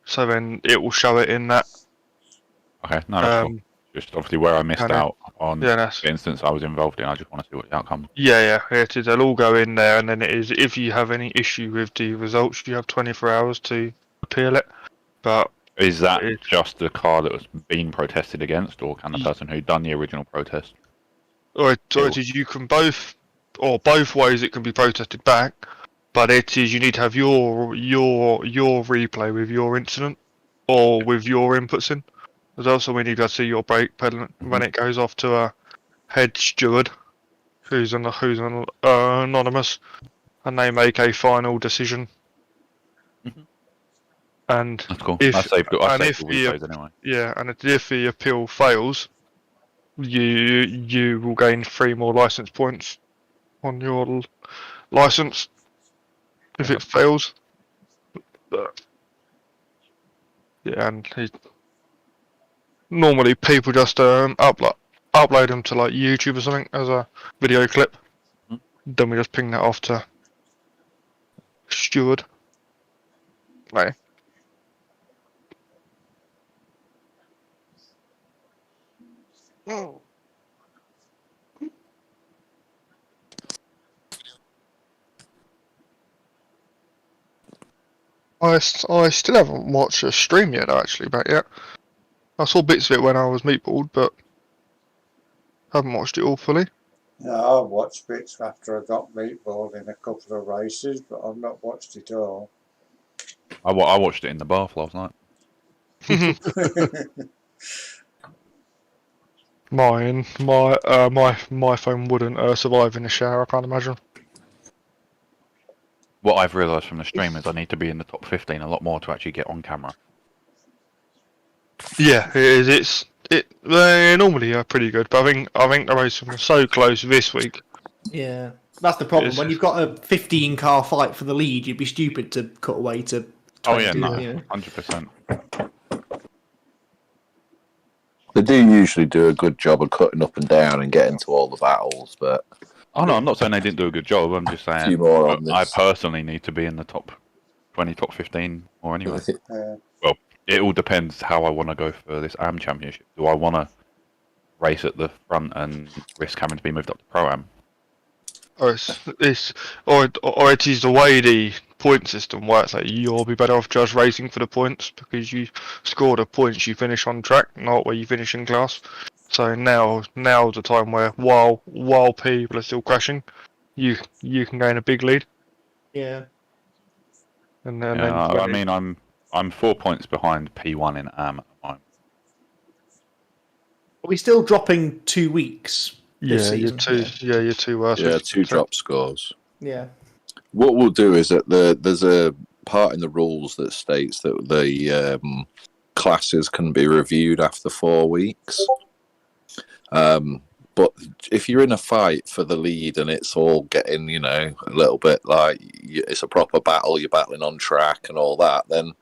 So then it will show it in that.
Okay, no, that's cool. Just obviously where I missed out on
Yeah,
the instance I was involved in. I just want to see what the outcome.
yeah, it is. They'll all go in there, and then it is. If you have any issue with the results, you have 24 hours to appeal it. But
Is that just the car that was being protested against, or can the person who done the original protest?
or it is you can both ways it can be protested back. But it is you need to have your replay with your incident or with your inputs in. There's also we need to see your brake pedal when it goes off to a head steward who's anonymous, and they make a final decision. And
That's cool.
if
I saved the
the
replays anyway.
if the appeal fails, you will gain 3 more license points on your license if it fails. Yeah, and normally people just upload them to like YouTube or something as a video clip. Then we just ping that off to Steward. Right. I still haven't watched a stream yet, actually, back yet. I saw bits of it when I was meatballed, but haven't watched it all fully.
No, I've watched bits after I got meatballed in a couple of races, but I've not watched it all.
I watched it in the bath last night.
My phone wouldn't survive in the shower, I can't imagine.
What I've realised from the stream is I need to be in the top 15 a lot more to actually get on camera.
Yeah, it is. They normally are pretty good, but I think the race was so close this week.
Yeah, that's the problem.
It's-
When you've got a 15-car fight for the lead, you'd be stupid to cut away to 20,
Oh yeah, no,
you know.
100%.
They do usually do a good job of cutting up and down and getting to all the battles, but
Oh no, I'm not saying they didn't do a good job. I'm just
a few
saying
more on
I
this.
personally need to be in the top 20, top 15 or anyway.
Yeah.
It all depends how I want to go for this AM championship. Do I want to race at the front and risk having to be moved up to Pro-Am?
Or it is the way the point system works. Like you'll be better off just racing for the points because you score the points you finish on track, not where you finish in class. So now's the time where while people are still crashing, you can gain a big lead.
Yeah.
And then
I mean, I'm 4 points behind P1 in AM at the moment.
Are we still dropping 2 weeks this
yeah,
season?
you're too worse.
Yeah, 2 drop scores.
Yeah.
What we'll do is that there's a part in the rules that states that the classes can be reviewed after 4 weeks. But if you're in a fight for the lead and it's all getting, a little bit like it's a proper battle, you're battling on track and all that, then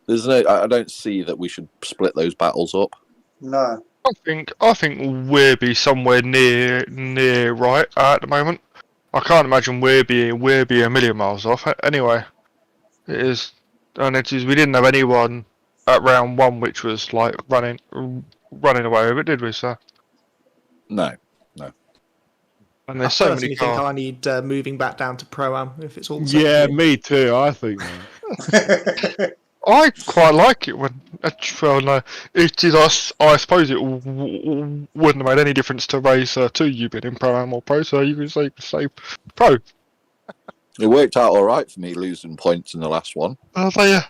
I don't see that we should split those battles up.
No.
I think we'll be somewhere near right at the moment. I can't imagine we'll be a million miles off. Anyway, it is, and it is. We didn't have anyone at round 1 which was like running away with it, did we, sir?
No.
And
I
there's so many
personally think
cars.
I need moving back down to Pro-Am if it's all the
Yeah,
same.
me too. I think that.
I quite like it when. Well, no, it is. I suppose it wouldn't have made any difference to race to you being in Pro Am or Pro, so you can say Pro.
It worked out all right for me losing points in the last one.
Yeah.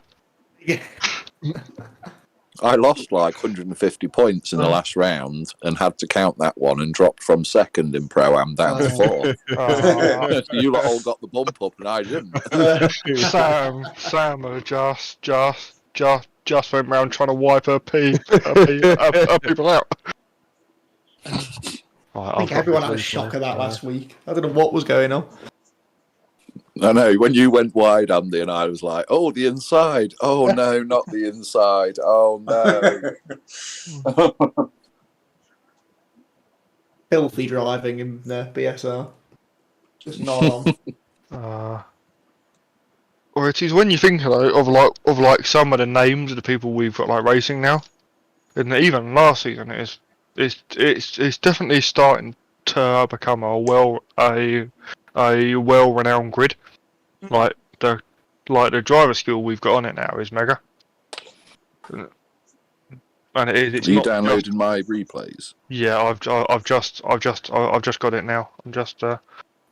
I lost like 150 points in the last round and had to count that one and dropped from second in Pro-Am down to fourth. You lot all got the bump up and I didn't.
Sam just went round trying to wipe her people out.
I think everyone had a shock of that last week. I don't know what was going on.
I know, when you went wide, Andy, and I was like, oh, the inside. Oh, no, not the inside. Oh, no.
Filthy driving in BSR. Just not on.
Or it is when you think of like some of the names of the people we've got like racing now, and even last season it's definitely starting to become a well-renowned grid. Like the driver skill we've got on it now is mega. And it's
Are you
not
downloading my replays?
Yeah, I've just got it now. I'm just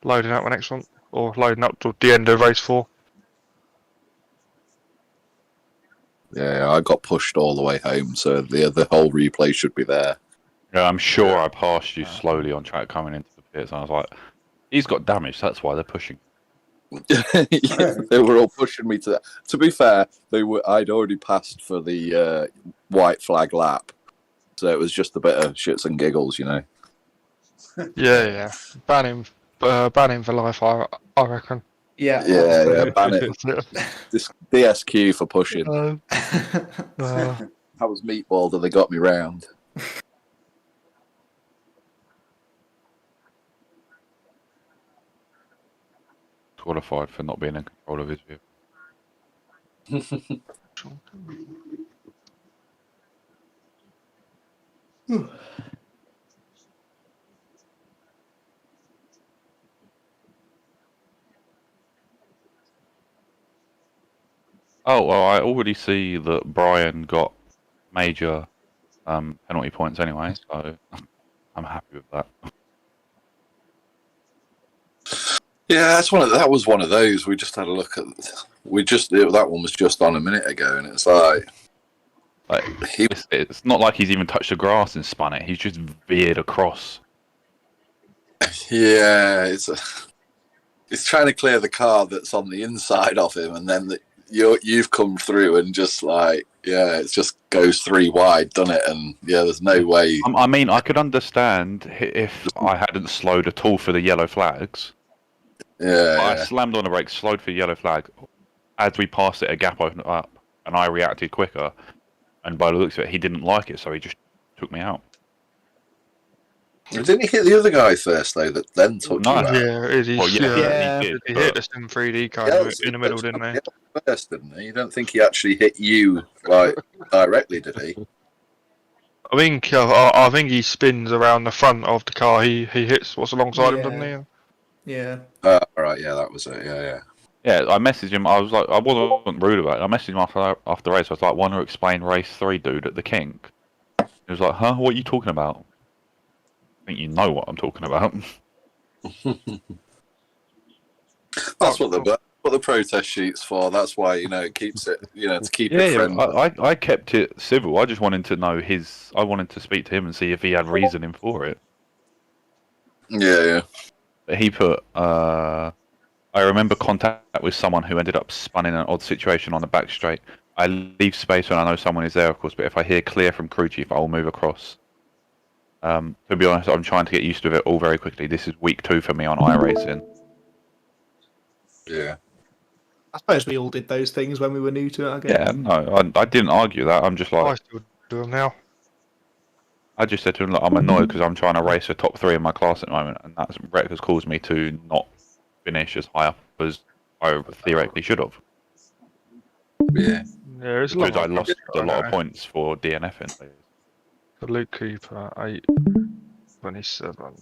loading up my next one, or loading up to the end of race 4.
Yeah, I got pushed all the way home, so the whole replay should be there.
Yeah, I'm sure I passed you slowly on track coming into the pits, and I was like, he's got damage, that's why they're pushing.
Yeah, they were all pushing me to that. To be fair, I'd already passed for the white flag lap, so it was just a bit of shits and giggles,
Yeah. Ban him for life, I reckon.
Yeah.
Yeah, ban it. This DSQ for pushing.
Uh,
I was meatballed and they got me round.
Qualified for not being in control of his vehicle. Oh well, I already see that Brian got major penalty points anyway, so I'm happy with that.
Yeah, that was one of those. We just had a look at. That one was just on a minute ago, and it's like
It's not like he's even touched the grass and spun it. He's just veered across.
yeah, it's trying to clear the car that's on the inside of him, and then you've come through and just like it just goes 3 wide, doesn't it? And there's no way.
I mean, I could understand if I hadn't slowed at all for the yellow flags. I slammed on the brakes, slowed for yellow flag. As we passed it, a gap opened up, and I reacted quicker. And by the looks of it, he didn't like it, so he just took me out.
Didn't he hit the other guy first though? That then took you out?
Yeah, he
did.
He hit the Sim 3D car in the middle, didn't he?
First, didn't he? You don't think he actually hit you like directly, did he?
I think he spins around the front of the car. He hits what's alongside him, doesn't he?
Yeah.
Right, that was it. Yeah.
Yeah, I messaged him. I was like, I wasn't rude about it. I messaged him after the race. I was like, "Want to explain race 3, dude, at the Kink?" He was like, "Huh? What are you talking about?" I think you know what I'm talking about.
That's what the protest sheet's for. That's why it keeps it to keep it friendly.
I kept it civil. I just wanted to know his. I wanted to speak to him and see if he had reasoning for it.
Yeah.
But he put. I remember contact with someone who ended up spun in an odd situation on the back straight. I leave space when I know someone is there, of course, but if I hear clear from crew chief, I will move across. To be honest, I'm trying to get used to it all very quickly. This is week 2 for me on iRacing.
Yeah.
I suppose we all did those things when we were new to it, I guess.
Yeah, no, I didn't argue that. I'm just
I
like,
still do them now.
I just said to him, look, I'm annoyed because I'm trying to race a top 3 in my class at the moment, and that's Rec has caused me to not finish as high up as I theoretically should have.
Yeah.
Yeah, it's
Because I lost a lot of points for DNFing.
The Luke Cooper 8:27.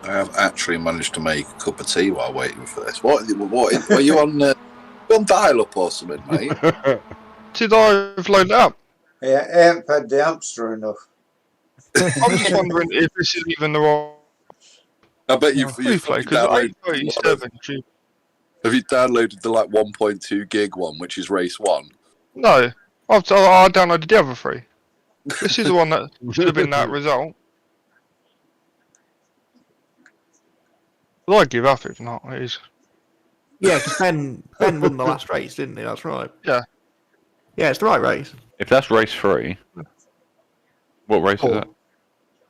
I have actually managed to make a cup of tea while waiting for this. What were you on? On dial-up or something, mate?
Did I load it up?
Yeah, I haven't fed the hamster enough.
I'm just wondering if this is even the wrong
I bet you've
replay because 8:37.
Have you downloaded the 1.2 gig one, which is race 1?
No, I downloaded the other 3. This is the one that should have been that result. Well, I give up if not. It is.
Yeah, because Ben won the last race, didn't he? That's right.
Yeah.
Yeah, it's the right race.
If that's race 3, what race
4.
is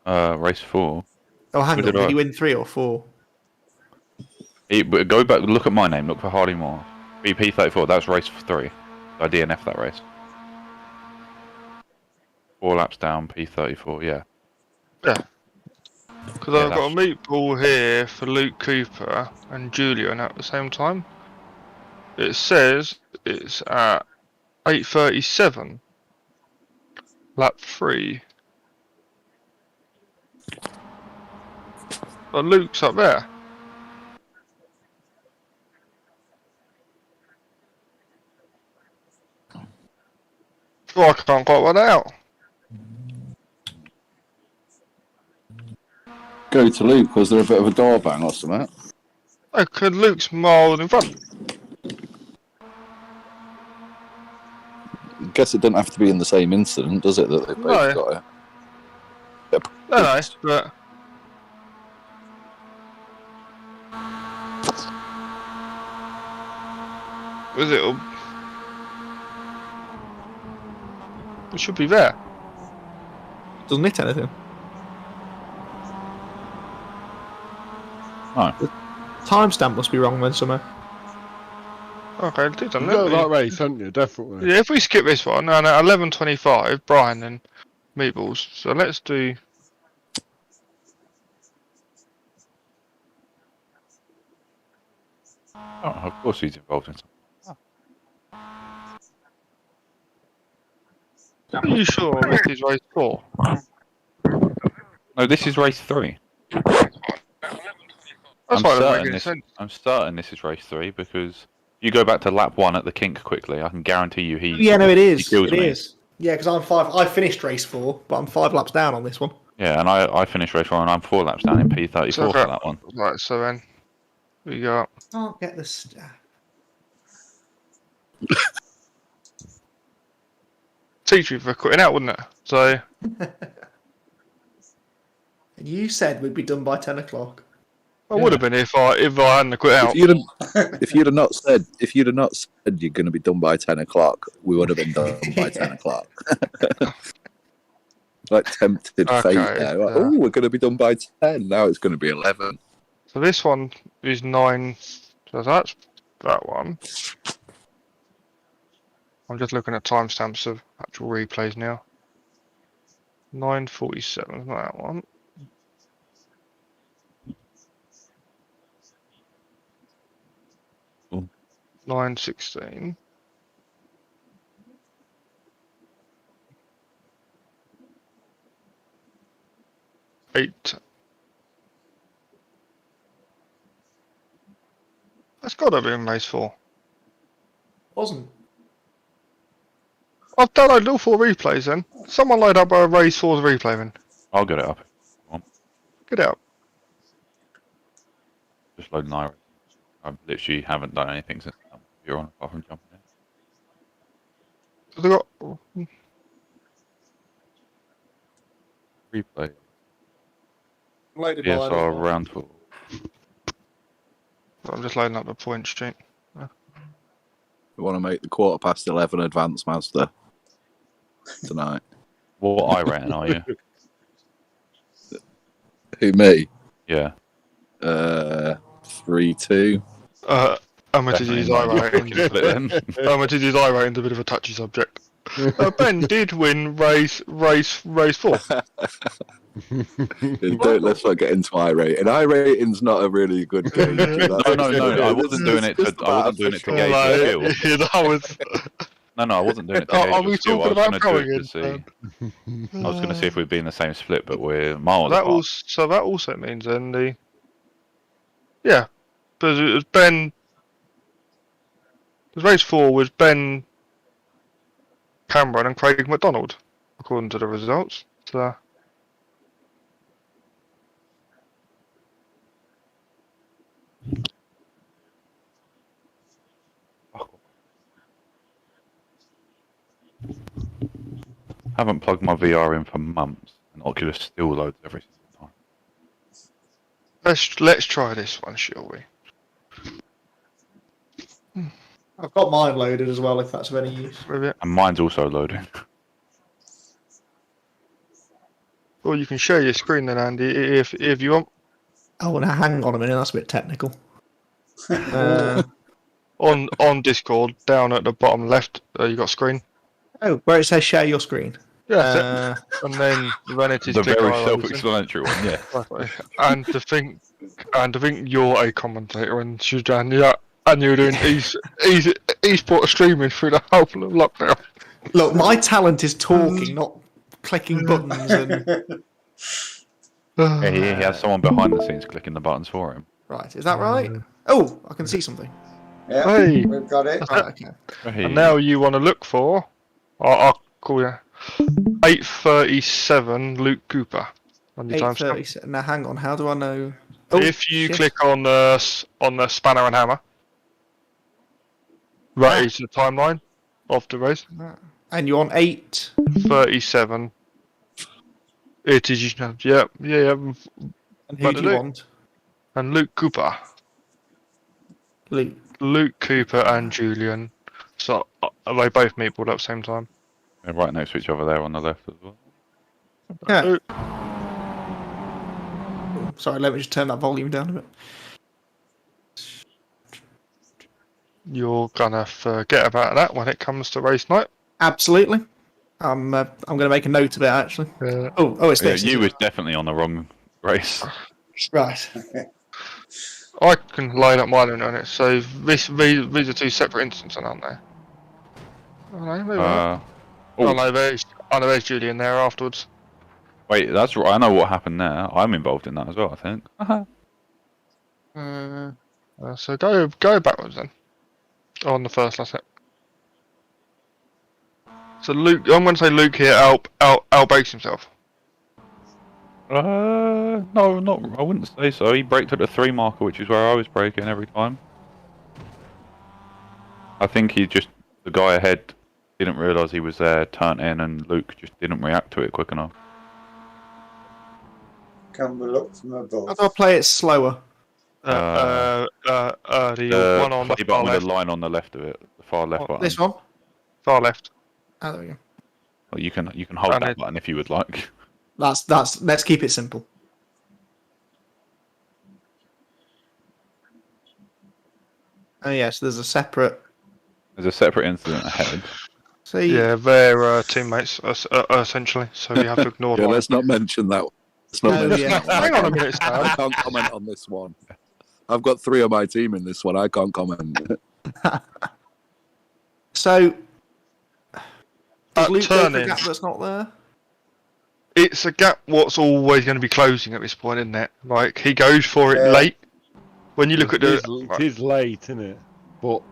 that? Race 4.
Oh, hang on.
Did
Did
I-
he win 3 or 4?
Go back, look at my name, look for Hardy Moore. BP34, that's race 3. I DNF that race. 4 laps down, P34, yeah.
Yeah. Because
Yeah,
I've got a
that's-
meatball here for Luke Cooper and Julian at the same time. It says it's at 8:37. Lap 3. But Luke's up there. So I can't quite work that out.
Go to Luke. Was there a bit of a door bang or something?
Oh, could Luke's miles in front.
I guess it doesn't have to be in the same incident, does it? That they've both
No.
got it. Yep.
No, but was it? It should be there.
Doesn't hit anything.
No.
Timestamp must be wrong then, somehow.
Okay, it did,
You've
doesn't
got
it?
that race, haven't you? Definitely.
Yeah, if we skip this one, and at 11:25, Brian then meatballs. So let's do.
Oh, of course he's involved in something.
Are you sure this is race 4?
No, this is race 3.
That's
I'm
why it doesn't make
certain
any
this.
sense.
I'm certain this is race 3 because you go back to lap 1 at the kink quickly. I can guarantee you he.
Yeah, no, it
He
is.
kills
It
me.
is. Yeah, because I'm 5. I finished race 4, but I'm 5 laps down on this one.
Yeah, and I finished race 1 and I'm 4 laps down in P34
So
for that one.
Right, so then we got.
Can't get this.
Teach you for quitting out, wouldn't it? So
And you said we'd be done by 10 o'clock.
I would have been if I hadn't quit out.
If you'd have not said you're going to be done by 10 o'clock, we would have been done by 10 o'clock. Like tempted fate
Okay,
there. Like, oh, we're going to be done by 10. Now it's going to be 11.
So this one is 9. So that's that one. I'm just looking at timestamps of actual replays now. 9:47 is not that one.
Cool.
9:16. Eight. That's got to be in race 4.
Wasn't.
I've downloaded all 4 replays then. Someone load up a race 4's replay then.
I'll get it up.
Get out.
Just load an iRacing. I literally haven't done anything since you're on apart from jumping in.
So they got.
Replay.
Loaded
PSR round 4.
I'm just loading up the point street.
We want to make the 11:15 advance master tonight.
What iRating are you?
Who, me?
Yeah.
3-2.
How much is his eye rating? How much is his eye rating? A bit of a touchy subject. Ben did win race 4.
Let's not get into iRating. iRating's not a really good game.
No. I wasn't doing it to gauge your skill.
That was.
No, I wasn't doing it to
Are
gauge
we
your skill. I
talking
was
about
going to do
going
it to see. I was going to see if we'd be in the same split, but we're miles
That
apart.
was so. That also means then the. Yeah, but it was Ben. Because race 4 was Ben Cameron and Craig McDonald, according to the results. So.
Haven't plugged my VR in for months, and Oculus still loads every single time.
Let's try this one, shall we?
I've got mine loaded as well, if that's of any use.
Maybe.
And mine's also loading.
Or you can share your screen then, Andy, if you want.
Oh, now hang on a minute, that's a bit technical.
On Discord, down at the bottom left, you got screen.
Oh, where it says share your screen.
Yeah, that's it. And then it is
The
click
very
iracing.
self-explanatory one, yeah.
And to think you're a commentator and Suzanne, yeah, and you're doing eSport streaming through the whole of lockdown.
Look, my talent is talking, not clicking buttons. And...
Yeah, he has someone behind the scenes clicking the buttons for him.
Right, is that right? Oh, I can see something.
Yeah,
Hey.
we've got it.
Right, okay.
Hey.
And now you want to look for, I'll call you 8:37 Luke Cooper on your timestamp.
8:30. Now, hang on. How do I know? Oh,
If you
shit.
click on the spanner and hammer, right is the timeline of the race.
And you're on 8.
37. It is. Yeah.
And who
But
do you
Luke.
want?
And Luke Cooper. Luke Cooper and Julian. So they both meatballed at the same time.
They're right next to each other there on the left as well.
Yeah. Sorry, let me just turn that volume down a bit.
You're gonna forget about that when it comes to race night.
Absolutely. I'm going to make a note of it actually.
Yeah.
Oh, it's
Yeah,
this.
you
isn't
was
it?
definitely on the wrong race.
Right.
I can line up mine on it. So these are two separate instances, aren't they? Oh no, maybe not.
Oh,
Oh no, there's Julian there afterwards.
wait, that's right. I know what happened there. I'm involved in that as well, I think.
So go backwards then. On the first last hit. So Luke, I'm going to say Luke here outbrakes himself.
No, not. I wouldn't say so. He braked at the 3 marker, which is where I was braking every time. I think the guy ahead didn't realise he was there, turned in, and Luke just didn't react to it quick enough.
Can we look from
How
above?
do I play it slower?
The
The
one on
play
the
button
far
with
left.
the line on the left of it, the far left button.
This one?
Far left.
Oh, there we go.
Well, you can hold
And
that
it-
button if you would like.
That's. Let's keep it simple. Oh yes, there's a separate.
There's a separate incident ahead.
See.
Yeah, they're teammates essentially. So we have to ignore
Yeah,
that.
let's not mention that one. Let's not
Oh,
mention
yeah.
that one.
Hang on a minute,
I
Sam.
can't comment on this one. I've got 3 of my team in this one. I can't comment.
So. Does Luke go for a
turning.
gap that's not there?
It's a gap what's always going to be closing at this point, isn't it? Like, he goes for it
Yeah.
late. When you look at
It
the...
is late, isn't it? But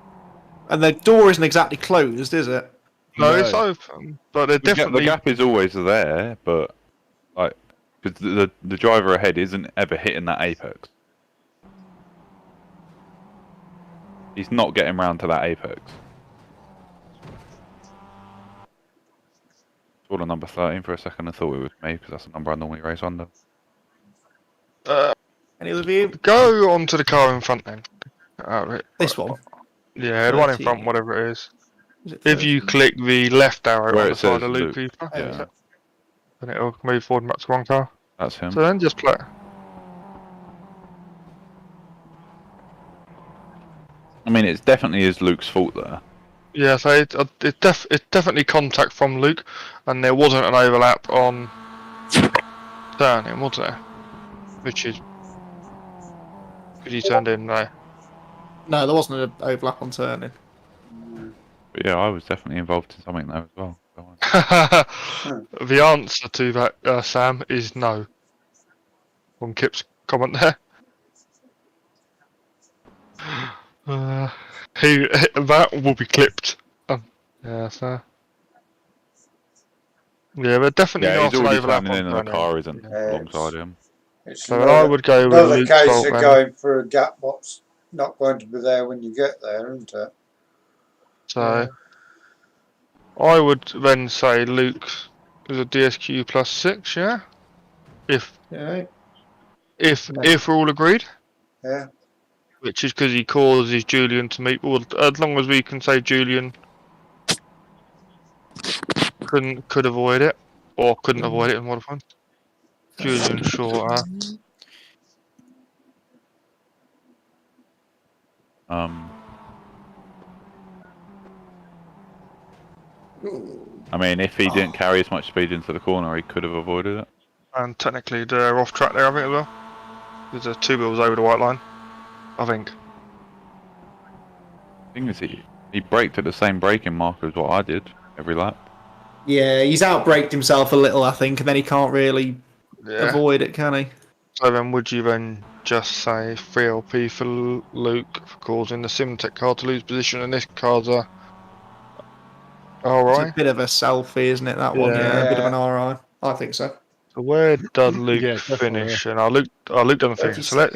And the door isn't exactly closed, is it?
No,
No.
it's open. But they're
The
definitely...
gap is always there, but like, because the driver ahead isn't ever hitting that apex. He's not getting round to that apex. Saw the number 13 for a second and thought it was me because that's the number I normally race under.
Any other view?
Go on to the car in front then.
This one.
Yeah, the one in
13.
front, whatever it is.
Is it
If you
13?
click the left arrow
Where
on
it
the side
says
of Luke
Luke.
Cooper,
Yeah,
then it'll move forward and back to one car.
that's him.
So then just play.
I mean, it definitely is Luke's fault there.
Yeah, so it's definitely contact from Luke, and there wasn't an overlap on turning, was there? Which is because you turned in there.
No, there wasn't an overlap on turning.
But yeah, I was definitely involved in something there as well. Go on.
The answer to that, Sam, is no. On Kip's comment there. That will be clipped. Yeah, so. Yeah, but definitely
Yeah,
not
he's
an
already
overlap
turning in
on
and the
turning.
car isn't
Yeah,
alongside him.
It's
So I would go with
another
Luke's
case
fault
of
then.
going for a gap what's not going to be there when you get there, isn't it?
So I would then say Luke is a DSQ plus 6, yeah? If
Yeah.
we're all agreed,
Yeah.
which is because he causes Julian to meet. Well, as long as we can say Julian could avoid it, or couldn't avoid it in modified. Julian shorter.
I mean, if he didn't carry as much speed into the corner, he could have avoided it.
And technically they're off track there, I think, as well. There's a 2 wheels over the white line, I think.
The thing is, he braked at the same braking marker as what I did every lap.
Yeah, he's outbraked himself a little, I think, and then he can't really
Yeah.
avoid it, can he?
So then would you then just say 3LP for Luke for causing the Simtech car to lose position, and this car's a...
It's
Alright.
a bit of a selfie, isn't it, that one? Yeah, a bit of an RI. I think so.
So where does Luke
Yeah, definitely,
finish? And Luke doesn't finish. So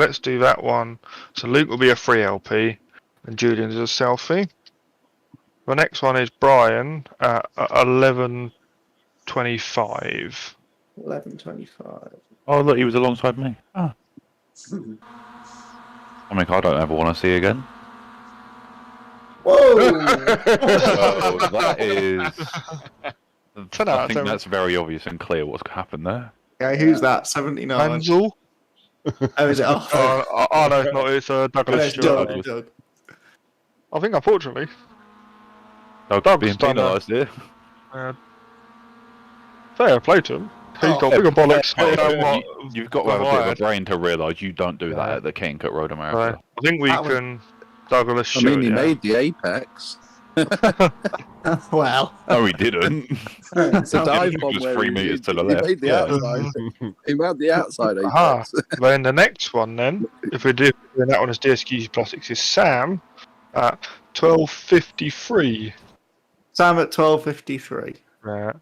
let's do that one. So Luke will be a 3LP, and Julian is a selfie. The next one is Brian at 11:25.
11:25.
Oh, look, he was alongside me. Ah. Something I don't ever want to see again.
Whoa!
So that is...
10 out
I
of
think
10.
that's very obvious and clear what's happened there.
Okay, who's that? 79.
Manzel.
Oh, is it? Oh,
No, it's not. It's
no,
Douglas
it's
Stewart.
Doug. I
I think unfortunately.
Doug's
Doug's
being
done that.
penalised here.
Fair play to him. He's
Oh.
got bigger bollocks.
You've got to have a bit of a brain to realise you don't do that at the kink at Road America.
I think we
That was-
can Douglas
I
shoot
mean, he
it,
made the apex.
Well,
No, he didn't.
It's a dive
It
bomb.
was
where
3
he-
metres to the
he
left.
made the
Yeah.
outside. He made the outside
Aha.
apex.
Then the next one, then, if we're doing that one as DSQ Plastics, is Sam at 12:53.
Sam at 12:53.
Right.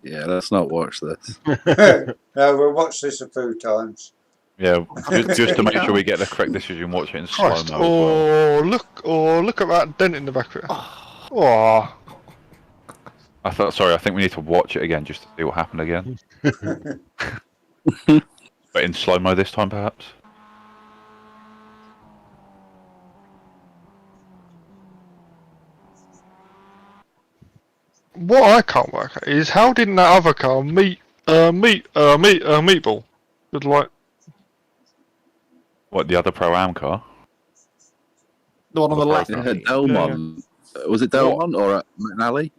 Yeah, let's not watch this.
No, we'll watch this a few times.
Yeah, just to make sure we get the correct decision, watch it in slow mo
Christ!
as well.
Look at that dent in the back of it. Oh,
I think we need to watch it again just to see what happened again. But in slow mo this time, perhaps.
what I can't work out is how didn't that other car meatball? With like,
What, the other Pro-Am car?
The one on the left.
Yeah, Delmont. Was it Delmont or McNally?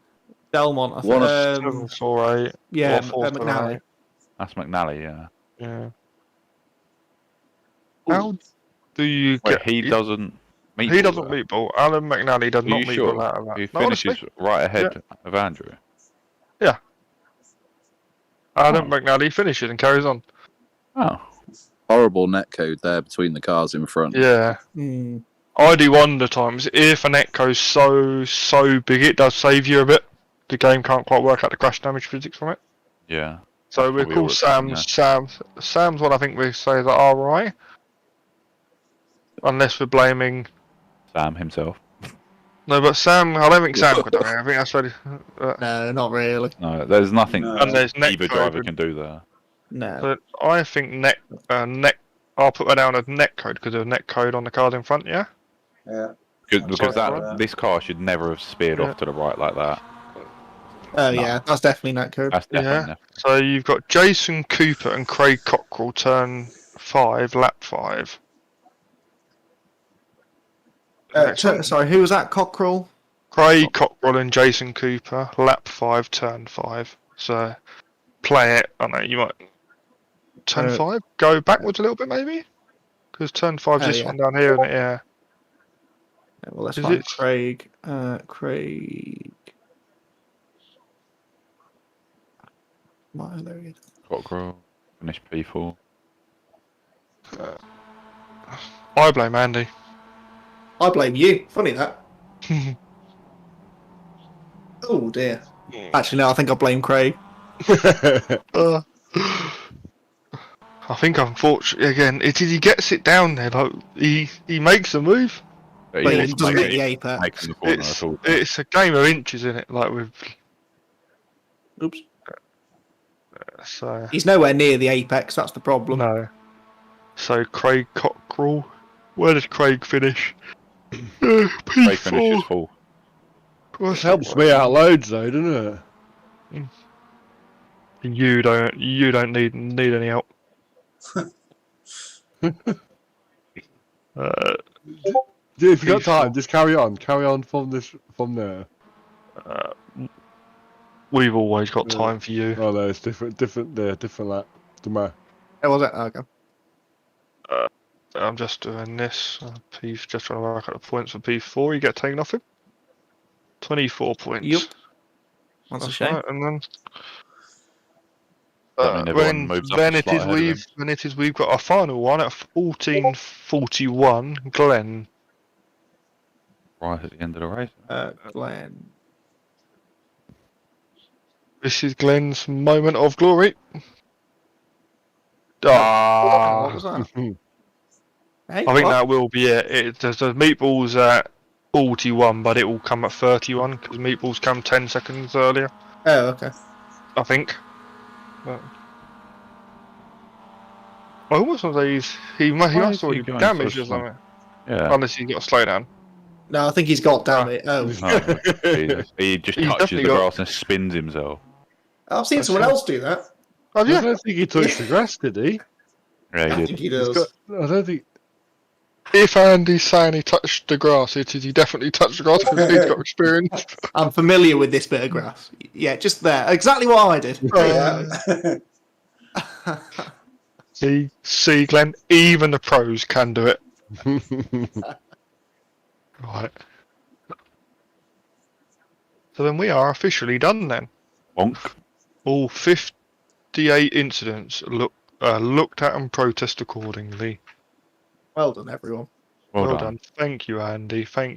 Delmont, I think.
One of
748.
Yeah,
or 478.
McNally.
That's McNally, yeah.
Yeah. How do you
Wait,
get?
he doesn't meet.
He doesn't meatball. Alan McNally does
Are
not
you
meatball
sure?
out of that.
He
No,
finishes
honestly,
right ahead of Andrew.
Alan McNally finishes and carries on.
Oh.
horrible netcode there between the cars in front.
Yeah.
Hmm.
I do wonder times if a net goes so big, it does save you a bit. The game can't quite work out the crash damage physics from it.
Yeah.
So we'll
probably
call
all it's saying,
Sam's one I think we say that are right. Unless we're blaming.
Sam himself.
No, but Sam, I don't think Sam could do it. I think that's really.
No, not really.
No, there's nothing
No.
And there's
either
netcode.
driver can do there.
No.
But I think net. I'll put that down as netcode because there's netcode on the cars in front, yeah?
Yeah.
Because
right.
this car should never have speared off to the right like that.
Oh, yeah, that's definitely not code.
That's definitely
Yeah. So you've got Jason Cooper and Craig Cockrell turn 5, lap 5. Next one.
Sorry, who was that? Cockrell?
Craig Cockrell and Jason Cooper, lap 5, turn 5. So play it. I know you might. Turn 5? Go backwards a little bit maybe? Because turn 5's this
yeah.
one down here, isn't it? Yeah.
Yeah, well, let's
Is
find
it-
Craig. Craig. Well, there he is.
Cockrell, finish P4.
I blame Andy.
I blame you. Funny that. Oh dear. Actually, no. I think I blame Craig.
I think unfortunately again, he gets it down there. Like he makes a move.
But
But
he
he
wasn't
doesn't
making-
get the apex.
making the corner
It's
at all.
it's a game of inches in it. Like with
Oops.
so
He's nowhere near the apex. That's the problem.
no. So Craig Cockrell, where does Craig finish?
Craig finishes
P4.
full.
What's
Helps
that?
me out loads though, doesn't it?
You don't need any help.
If you got time,
P4.
just carry on from there.
We've always got time for you.
Oh no, it's different lap. Tomorrow.
Where was it? Okay.
I'm just doing this. Just trying to work out the points for P4. You get taken off him. 24 points.
Yep. That's a shame.
Right, and then
That mean everyone moves up a slot ahead of him?
we've got our final one at 14:41. Glenn.
Right at the end of the race.
Glenn.
This is Glenn's moment of glory.
What
Ah,
was that? Hey,
I think
what?
that will be it. There's the meatballs at 41, but it will come at 31 because meatballs come 10 seconds earlier.
Oh, okay.
I think. But I almost want to say he must
Why
have
is he
already
going
damaged
so
or
slow?
something.
Yeah.
Unless he's got to slow down.
No, I think he's got damage. Oh,
No, he just
He's
touches
definitely
the
got-
grass and spins himself.
I've seen someone else do that.
Oh
I
yeah.
don't think he touched the grass, did he?
Yeah,
I
he
think
did.
he does.
I don't think.
If Andy's saying he touched the grass, it is he definitely touched the grass because he's got experience.
I'm familiar with this bit of grass. Yeah, just there. Exactly what I did.
Yeah.
See, Glenn, even the pros can do it. Right. So then we are officially done then.
Bonk.
All 58 incidents looked at and processed accordingly.
Well done, everyone.
Well
Well
done.
done. Thank you, Andy. Thank